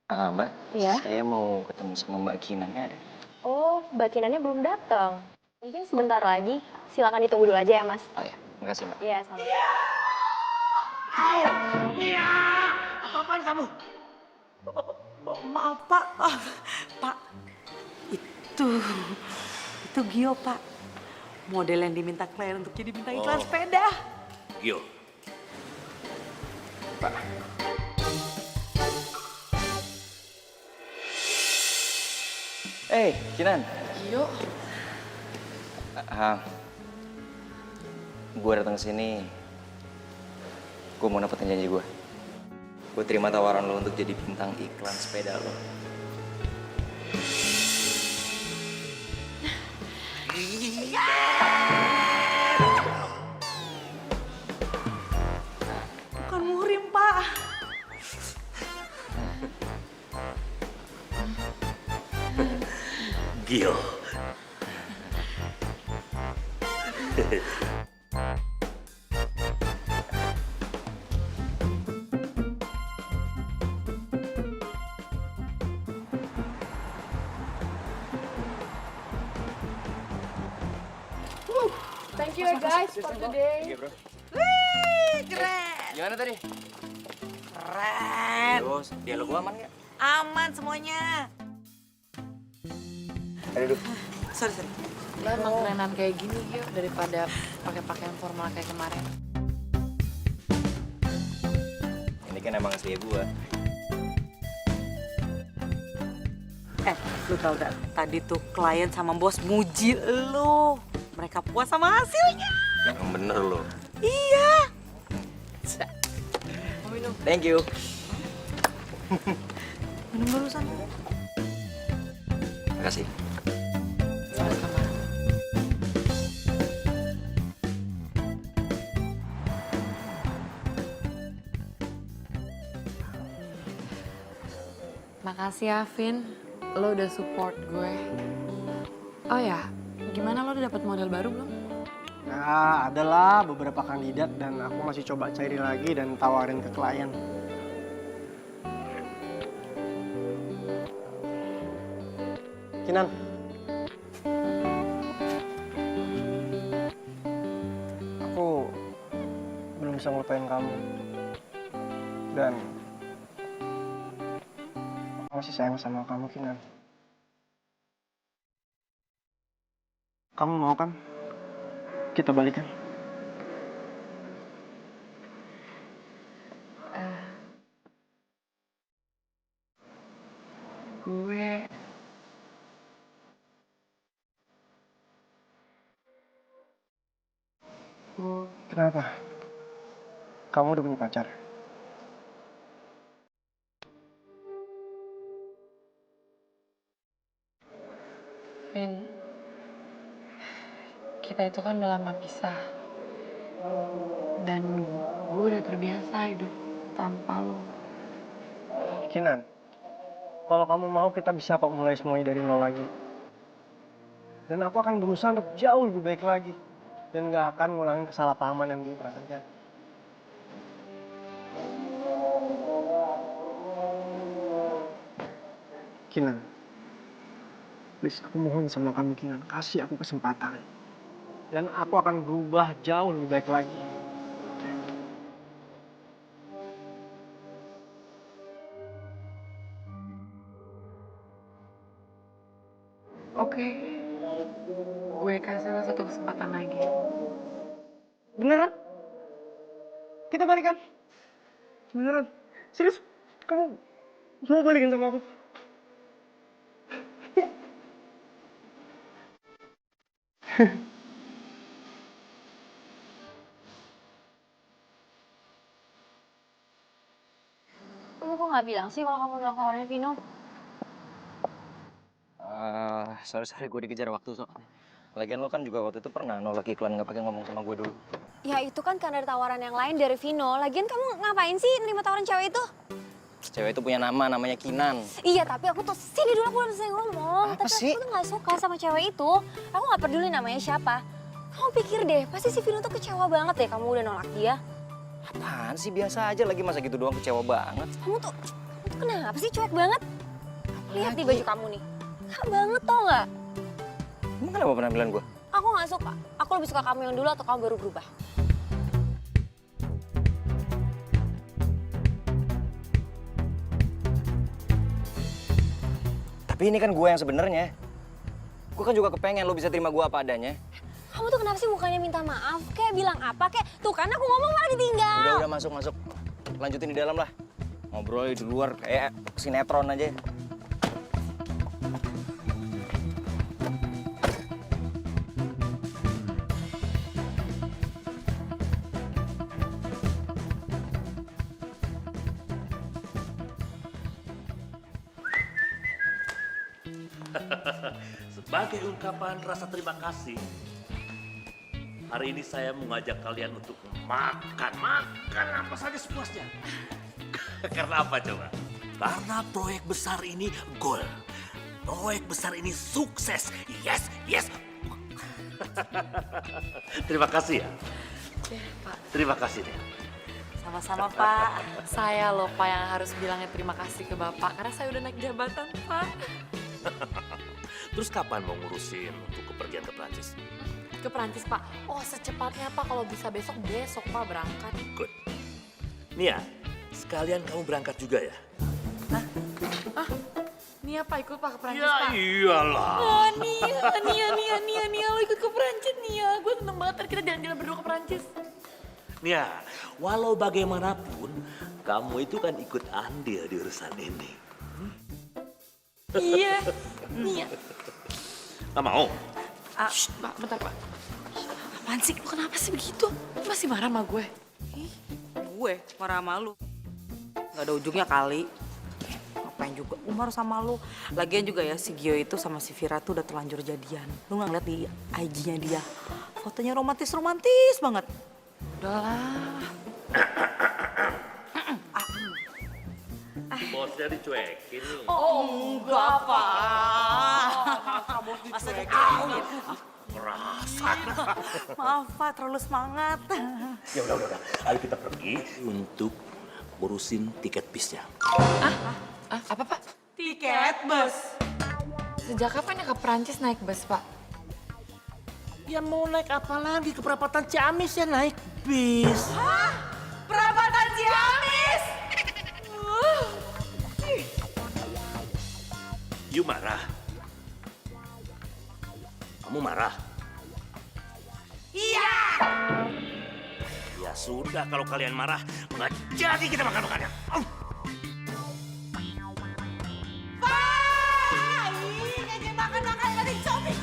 Mbak, Iya? saya mau ketemu sama Mbak Kinannya ada. Oh, Mbak Kinannya belum datang. Mungkin sebentar lagi. Silakan ditunggu dulu aja ya, Mas. Oh ya, makasih Mbak. Iya, sama. Apaan kamu? Maaf Pak. Pak, itu Gio Pak. Model yang diminta klien untuk jadi bintang iklan sepeda. Gio, Kinan. Gio, Gue datang sini, gue mau dapetin janji gue. Gue terima tawaran lo untuk jadi bintang iklan sepeda lo. Bukan muhrim Pak. Gio. thank you guys for today. Keren. Gimana tadi? Keren. Terus, dialog gue aman gak? Aman semuanya. Aduh. Sorry. Lo emang kerenan kayak gini Gio daripada pakai pakaian formal kayak kemarin. Ini kan emang asli gue. Lu tau gak, tadi tuh klien sama bos muji lu. Mereka puas sama hasilnya. Yang bener lo. Iya. Thank you. Minum dulu sana. Makasih. Sama-sama. Makasih ya, Vin. Lo udah support gue. Oh ya, gimana lo udah dapet model baru belum? Ya, adalah beberapa kandidat dan aku masih coba cari lagi dan tawarin ke klien. Kinan. Aku belum bisa ngelupain kamu. Dan aku masih sayang sama kamu, Kinan. Kamu mau kan kita balikan? Gue Kenapa? Kamu udah punya pacar? Vin, kita itu kan udah lama pisah. Dan gue udah terbiasa hidup tanpa lo. Kinan, kalau kamu mau kita bisa kok mulai semuanya dari nol lagi. Dan aku akan berusaha untuk jauh lebih baik lagi. Dan gak akan ngulangin kesalahpahaman yang dulu pernah terjadi. Kinan, please aku mohon sama kamu Kinan, kasih aku kesempatan. Dan aku akan berubah jauh lebih baik lagi. Oke, gue kasih lo satu kesempatan lagi. Beneran? Kita balikan? Beneran? Serius? Kamu mau balikin sama aku? Kamu kok nggak bilang sih kalau kamu udah kawannya Vino? Sorry, gue dikejar waktu soalnya. Lagian lo kan juga waktu itu pernah nolak iklan nggak pakai ngomong sama gue dulu. Ya itu kan karena ada tawaran yang lain dari Vino. Lagian kamu ngapain sih nerima tawaran cewek itu? Cewek itu punya nama, namanya Kinan. Iya, tapi aku tuh sini dulu aku udah selesai ngomong. Apa Tapi sih? aku tuh nggak suka sama cewek itu. Aku nggak peduli namanya siapa. Kamu pikir deh, pasti si Vino tuh kecewa banget deh kamu udah nolak dia. Apaan sih, biasa aja lagi, masa gitu doang kecewa banget. Kamu tuh Kamu tuh kenapa sih cuek banget? Lihat di baju kamu nih. Kak banget tau nggak? Emang kenapa penampilan gue? Aku nggak suka. Aku lebih suka kamu yang dulu atau kamu baru berubah? Tapi ini kan gue yang sebenarnya. Gue kan juga kepengen lo bisa terima gue apa adanya. Kamu tuh kenapa sih mukanya minta maaf? Kayak bilang apa? Kayak tuh kan aku ngomong malah ditinggal. Udah masuk. Lanjutin di dalam lah. Ngobrol di luar kayak sinetron aja. Sebagai ungkapan rasa terima kasih, hari ini saya mengajak kalian untuk makan apa saja sepuasnya. Karena apa coba? Karena proyek besar ini goal. Proyek besar ini sukses. Yes. Terima kasih ya. Terima kasih deh. Sama-sama, Pak. Saya loh Pak yang harus bilangnya terima kasih ke Bapak karena saya udah naik jabatan Pak. Terus kapan mau ngurusin untuk kepergian ke Prancis? Ke Perancis Pak. Oh secepatnya Pak, kalau bisa besok Pak berangkat. Good. Nia, sekalian kamu berangkat juga ya? Nia Pak ikut Pak ke Perancis Ya Pak. iyalah. Oh, Nia lo ikut ke Perancis Nia. Gue seneng banget ntar kita jalan-jalan berdua ke Perancis. Nia, walau bagaimanapun, kamu itu kan ikut andil di urusan ini. Iya, Nia. Gak mau? Shh, Pak, bentar Pak. Apaan sih? Lu kenapa sih begitu? Lu masih marah sama gue? Gue marah sama lu. Gak ada ujungnya kali. Ngapain juga Umar sama lu. Lagian juga ya si Gio itu sama si Vira tuh udah terlanjur jadian. Lu gak ngeliat di IG-nya dia. Fotonya romantis banget. Udahlah. Bosnya dicuekin nih. Enggak, Pak. Masa dicuekin? Maaf, Pak, terlalu semangat. Ya udah. Ayo kita pergi untuk urusin tiket bisnya. Apa Pak? Tiket bus. Sejak kapan ya ke Perancis naik bus Pak? Ya mau naik apa lagi? Ke perapatan Ciamis ya naik bis. Perapatan Ciamis. You marah? Kamu marah? Iya. Ya sudah, kalau kalian marah, nggak jadi kita makan-makannya. Pak! Ih, ngajak makan-makan ada shopping.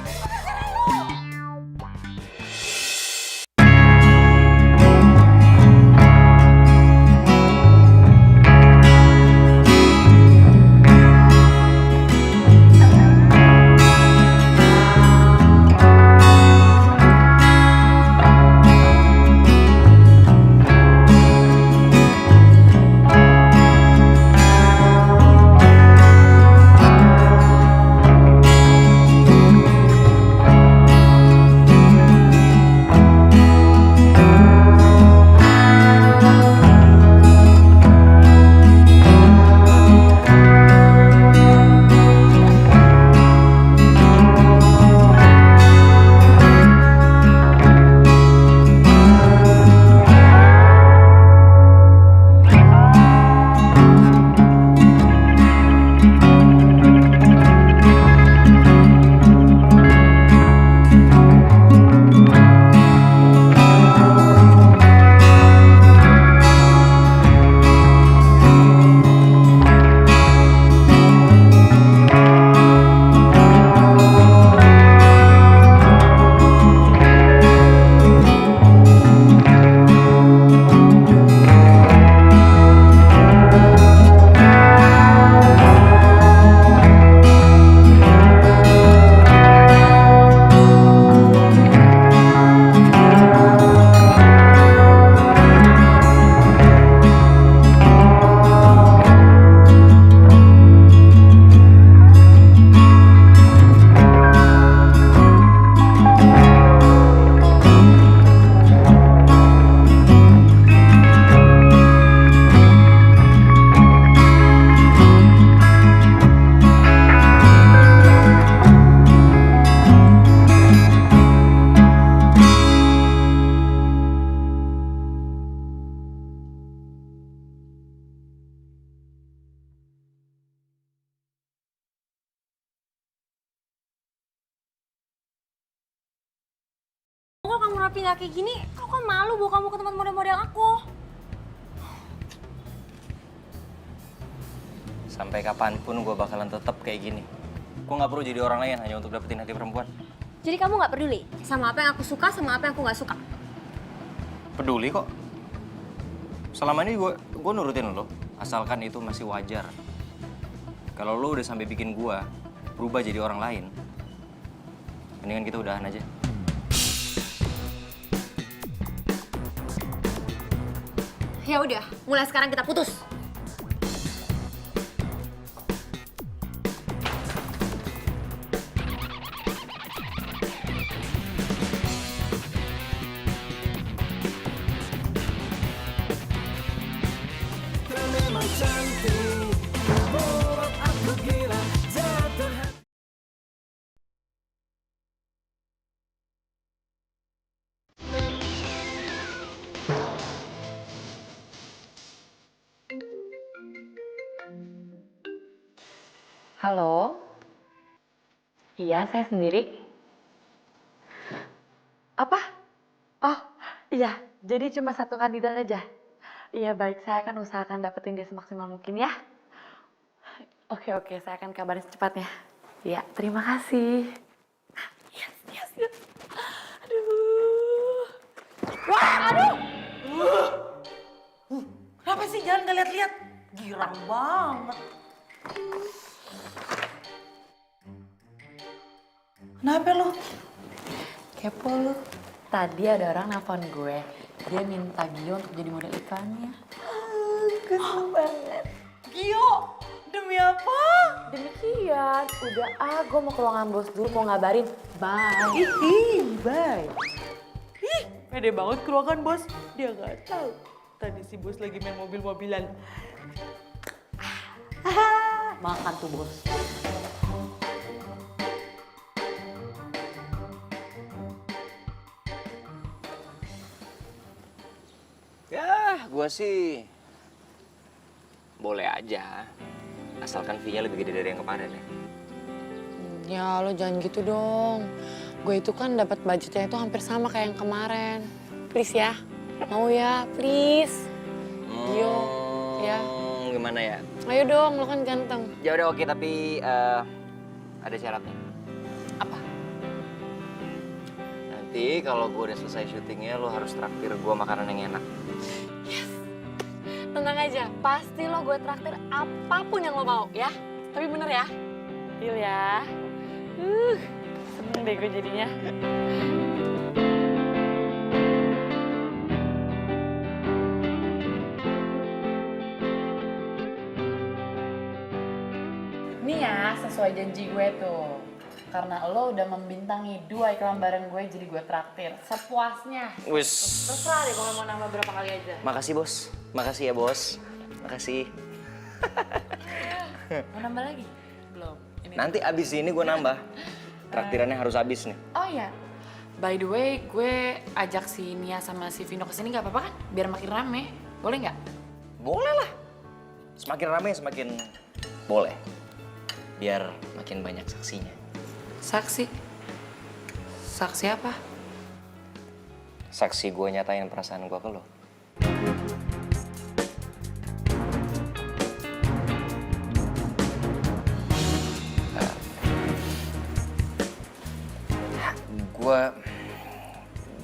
rapi nggak kayak gini, aku kan malu bawa kamu ke tempat model-model aku. Sampai kapanpun gue bakalan tetap kayak gini. Gue nggak perlu jadi orang lain hanya untuk dapetin hati perempuan. Jadi kamu nggak peduli sama apa yang aku suka, sama apa yang aku nggak suka? Peduli kok. Selama ini gue nurutin lo, asalkan itu masih wajar. Kalau lo udah sampai bikin gue berubah jadi orang lain, mendingan kita udahan aja. Ya udah, mulai sekarang kita putus. Halo? Iya, saya sendiri. Apa? Oh, iya. Jadi cuma satu kandidat aja. Iya, baik. Saya akan usahakan dapetin dia semaksimal mungkin ya. Oke, saya akan kabarin secepatnya. Iya, terima kasih. Yes. Aduh. Wah, aduh! Kenapa sih jangan gak lihat-lihat? Girang banget. Kenapa lu? Kepo lu. Tadi ada orang nelfon gue. Dia minta Gio untuk jadi model iklannya. Gue seneng banget. Gio, demi apa? Demikian, udah gue mau ke ruangan bos dulu, mau ngabarin. Bye. Bye. Ih, pede banget ke ruangan bos. Dia gak tahu. Tadi si bos lagi main mobil-mobilan. Makan tuh bos. Ya, gue sih boleh aja. Asalkan fee-nya lebih gede dari yang kemarin ya. Ya lo jangan gitu dong. Gue itu kan dapat budgetnya itu hampir sama kayak yang kemarin. Please ya, mau ya, please. Gio, ya. Gimana ya? Ayo dong, lo kan ganteng. Ya udah oke, tapi ada syaratnya. Apa? Nanti kalau gue udah selesai syutingnya, lo harus traktir gue makanan yang enak. Tenang aja, pasti lo gue traktir apapun yang lo mau ya. Tapi bener ya, deal ya. Seneng deh gue jadinya. Nih ya, sesuai janji gue tuh. Karena lo udah membintangi 2 iklan bareng gue, jadi gue traktir sepuasnya. Wis. Terserah deh kalau mau nambah berapa kali aja. Makasih bos. Makasih ya bos. Makasih. Mau nambah lagi? Belum. Ini Nanti abis ini gue nambah. Traktirannya harus habis nih. Oh iya, by the way, gue ajak si Nia sama si Vino kesini nggak apa-apa kan? Biar makin rame, boleh nggak? Boleh lah. Semakin rame semakin boleh. Biar makin banyak saksinya. Saksi? Saksi apa? Saksi gue nyatain perasaan gue ke lo.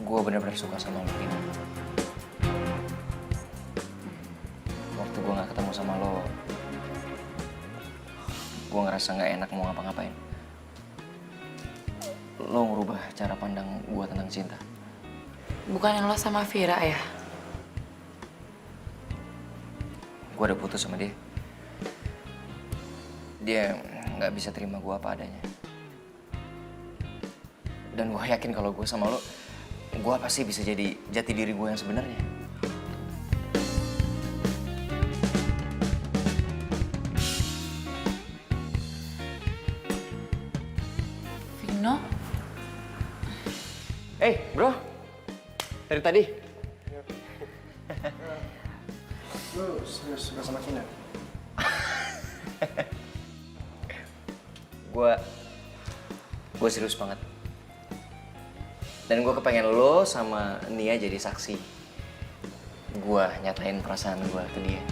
Gue bener-bener suka sama lo, Vino. Waktu gue gak ketemu sama lo, gue ngerasa gak enak mau ngapa-ngapain. Lo ngerubah cara pandang gue tentang cinta. Bukan yang lo sama Vira ya? Gue udah putus sama dia. Dia gak bisa terima gue apa adanya. Dan gue yakin kalau gue sama lo, gue pasti bisa jadi jati diri gue yang sebenarnya. Vino? Bro, dari tadi. Lu serius suka sama Kina? Gue serius banget. Dan gue kepengen lo sama Nia jadi saksi. Gue nyatain perasaan gue ke dia.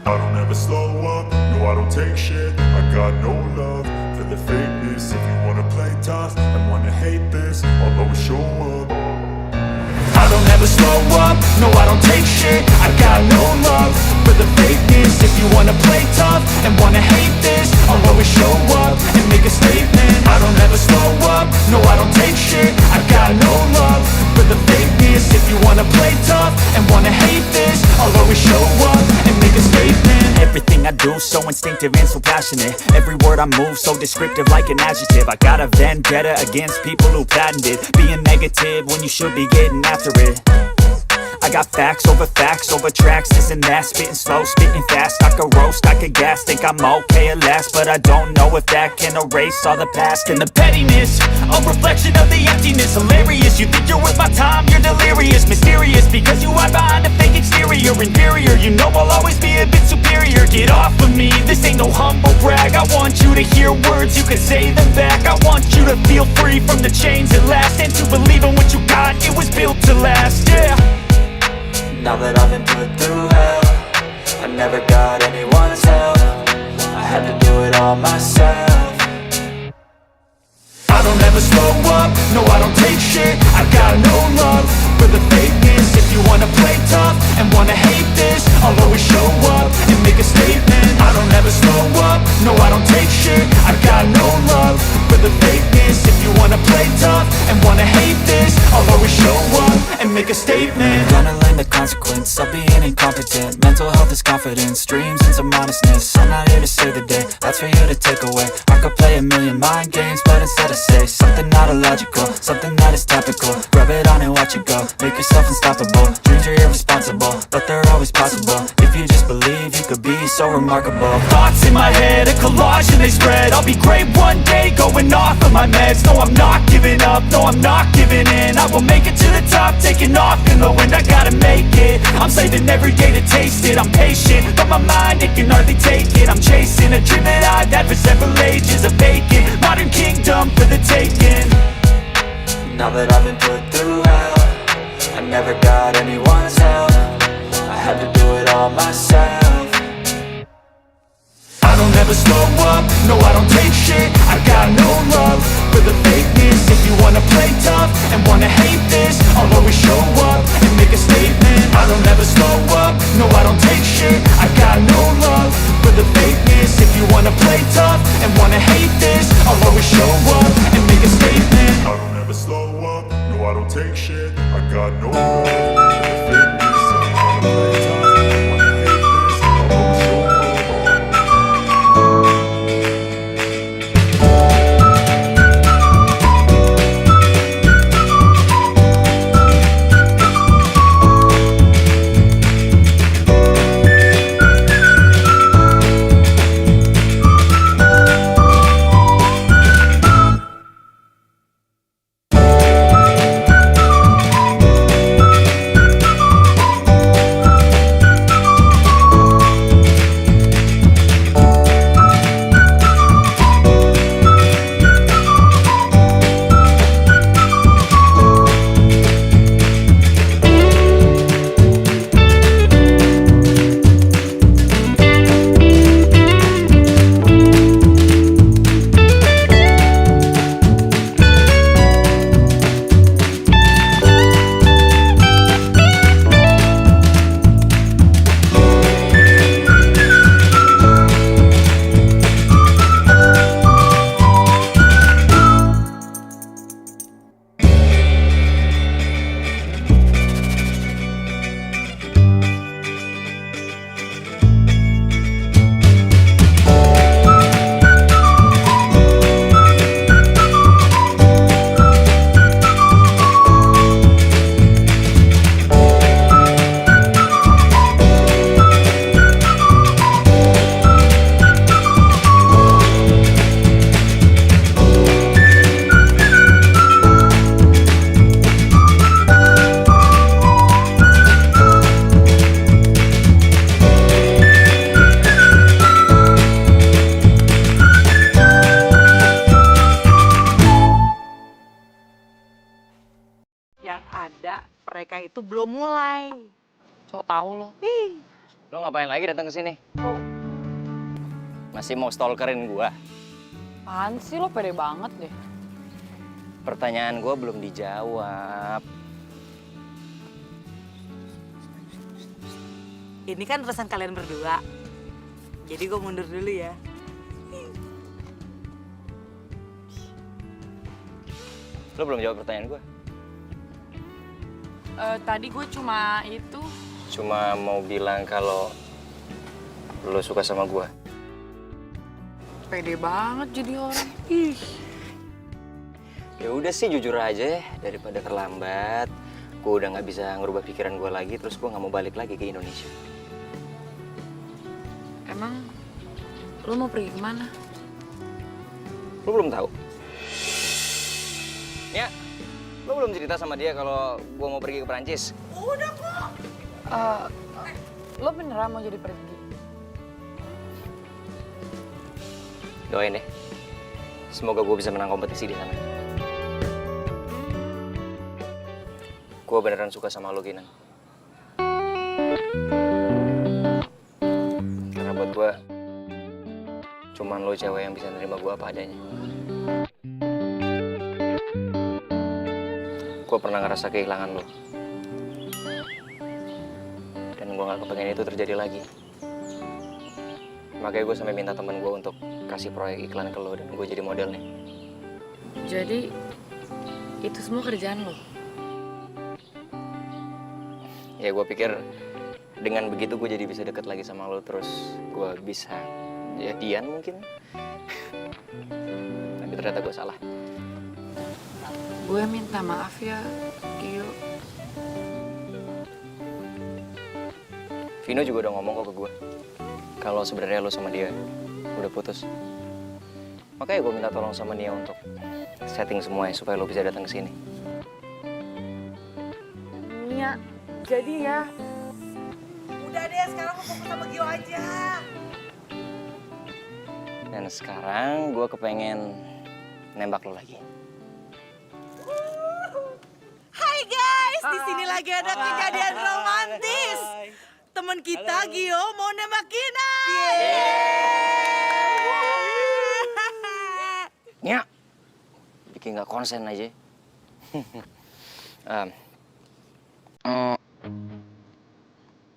I don't ever slow up, no I don't take shit. I got no love for the fakeness. If you wanna play tough and wanna hate this, I'll always show up. I don't ever slow up, no I don't take shit. I got no love for the fakeness. If you wanna play tough and wanna hate this, I'll always show up and make a statement. I don't ever slow up, no I don't take shit. I got no love for the fakeness. If you wanna play tough and wanna hate this, I'll always show up and make a statement. Everything I do so instinctive and so passionate. Every word I move so descriptive like an adjective. I got a vendetta against people who patented being negative when you should be getting after it. I got facts over tracks, this and that. Spitting slow, spitting fast. I could roast, I could gas. Think I'm okay at last, but I don't know if that can erase all the past. And the pettiness, a reflection of the emptiness. Hilarious, you think you're worth my time, you're delirious. Mysterious, because you hide behind a fake exterior. Inferior, you know I'll always be a bit superior. Get off of me, this ain't no humble brag. I want you to hear words, you can say them back. I want you to feel free from the chains at last, and to believe in what you got, it was built to last, yeah. Now that I've been put through hell, I never got anyone's help. I had to do it all myself. I don't ever slow up, no I don't take shit. I got no love for the fakeness. If you wanna play tough and wanna hate this, I'll always show up and make a statement. I don't ever slow up, no I don't take shit. I got no love for the fakeness. If you wanna play tough and wanna hate this, I'll always show up and make a statement. Gonna learn the consequence of being incompetent. Mental health is confidence, dreams and some honestness. I'm not here to save the day, that's for you to take away. I could play a million mind games, but instead I say something not illogical, something that is topical. Rub it on and watch it go, make yourself unstoppable. Dreams are irresponsible, but they're always possible. If you just believe, you could be so remarkable. Thoughts in my head, a collage and they spread. I'll be great one day, going off of my meds. No, I'm not giving up, no, I'm not giving in. I will make it to the top, taking off in the wind. I gotta make it, I'm saving every day to taste it. I'm patient, but my mind, it can hardly take it. I'm chasing a dream that I've had for several ages. A vacant, modern kingdom for the taking. Now that I've been put through hell, I never got anyone's help. I had to do it all myself. I don't ever slow up, no I don't take shit. I got no love for the fakeness. If you wanna play tough and wanna hate this, I'll always show up and make a statement. I don't ever slow up, no I don't take shit. I got no love for the fakeness. If you wanna play tough and wanna hate this, I'll always show up and make a statement. I don't ever slow up, no I don't take shit. I got no love for the fakeness. If you wanna play tough and wanna hate this, I'll always show up. sebelum mulai. So tau lo. Lo ngapain lagi datang ke sini? Masih mau stalkerin gua? Apaan sih lo pede banget deh. Pertanyaan gua belum dijawab. Ini kan urusan kalian berdua. Jadi gue mundur dulu ya. Lo belum jawab pertanyaan gua. Tadi gue cuma itu. Cuma mau bilang kalau lo suka sama gua. Pede banget jadi orang. Ya udah sih jujur aja ya, daripada terlambat. Gue udah nggak bisa ngerubah pikiran gue lagi, terus gue nggak mau balik lagi ke Indonesia. Emang lo mau pergi kemana? Lo belum tahu? Ya, lo belum cerita sama dia kalau gue mau pergi ke Perancis. Lo beneran mau jadi pergi? Doain deh. Semoga gue bisa menang kompetisi di sana. Gue beneran suka sama lo, Kinan. Karena buat gue, cuman lo cewek yang bisa nerima gue apa adanya. Gue pernah ngerasa kehilangan lo. Dan gue gak kepengen itu terjadi lagi. Makanya gue sampai minta temen gue untuk kasih proyek iklan ke lo dan gue jadi modelnya. Jadi itu semua kerjaan lo? Ya gue pikir dengan begitu gue jadi bisa deket lagi sama lo, terus gue bisa jadian mungkin. Tapi ternyata gue salah. Gue minta maaf ya, Gio. Vino juga udah ngomong kok ke gue kalau sebenarnya lo sama dia udah putus. Makanya gue minta tolong sama dia untuk setting semuanya supaya lo bisa datang ke sini. Nia, jadi ya. Udah deh, sekarang lu fokus sama Gio aja. Dan sekarang gue kepengen nembak lo lagi. Hai guys, di sini lagi ada kejadian romantis. Temen kita Gio mau nembak Gina. Nya, bikin nggak konsen aja.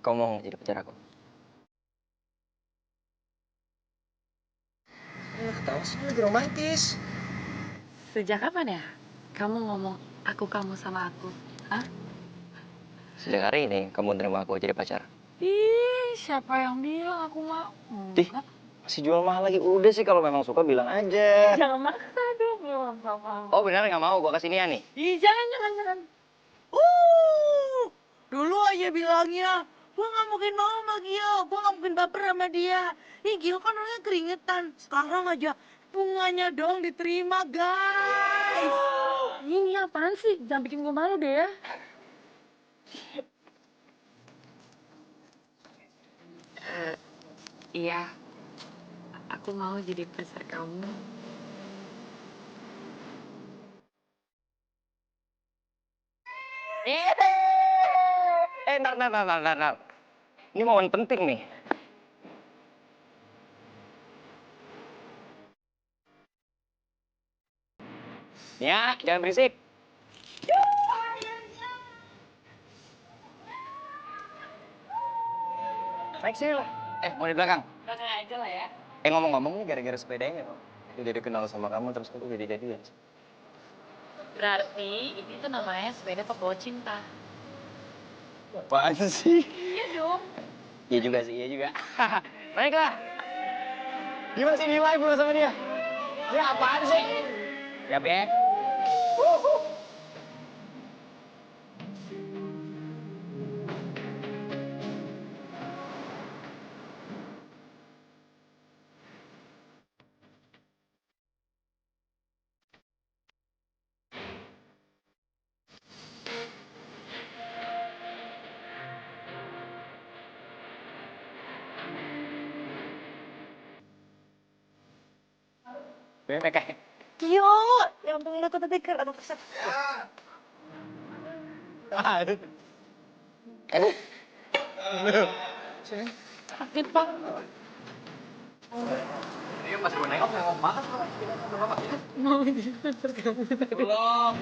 Kau mau jadi pacar aku? Ketawa sih lagi romantis. Sejak kapan ya kamu ngomong aku kamu sama aku? Hah? Sejak hari ini kamu terima aku jadi pacar. Ih, siapa yang bilang aku mau? Dih, masih jual mahal lagi. Udah sih kalau memang suka bilang aja. Jangan maksa dong, bilang sama. Oh benar nggak mau? Gua kesinian nih. Ih, jangan. Dulu aja bilangnya, gua nggak mungkin mau sama Gio, gua nggak mungkin baper sama dia. Ih, Gio kan orangnya keringetan. Sekarang aja bunganya dong diterima, guys. Ini apaan sih? Jangan bikin gue malu deh ya. Iya, aku mau jadi pacar kamu. Ntar. Ini momen penting nih. Ya, jangan berisik. Naik sini lah. Mau di belakang. Belakang aja lah ya. Ngomong-ngomong nih gara-gara sepedanya loh. Dia jadi kenal sama kamu terus aku jadi jadian. Berarti ini tuh namanya sepeda pembawa cinta. Apaan sih? Iya dong. Iya juga sih, iya juga. Naiklah. Gimana sih nilai gue sama dia? Ini apaan sih? Ya, Bek. Bek. Gio, yang pengen aku tadi kan aduh keset. Aduh. Sakit, Pak. Ini pas gue nengok, nengok banget. Mau diantar kamu tadi. Belum.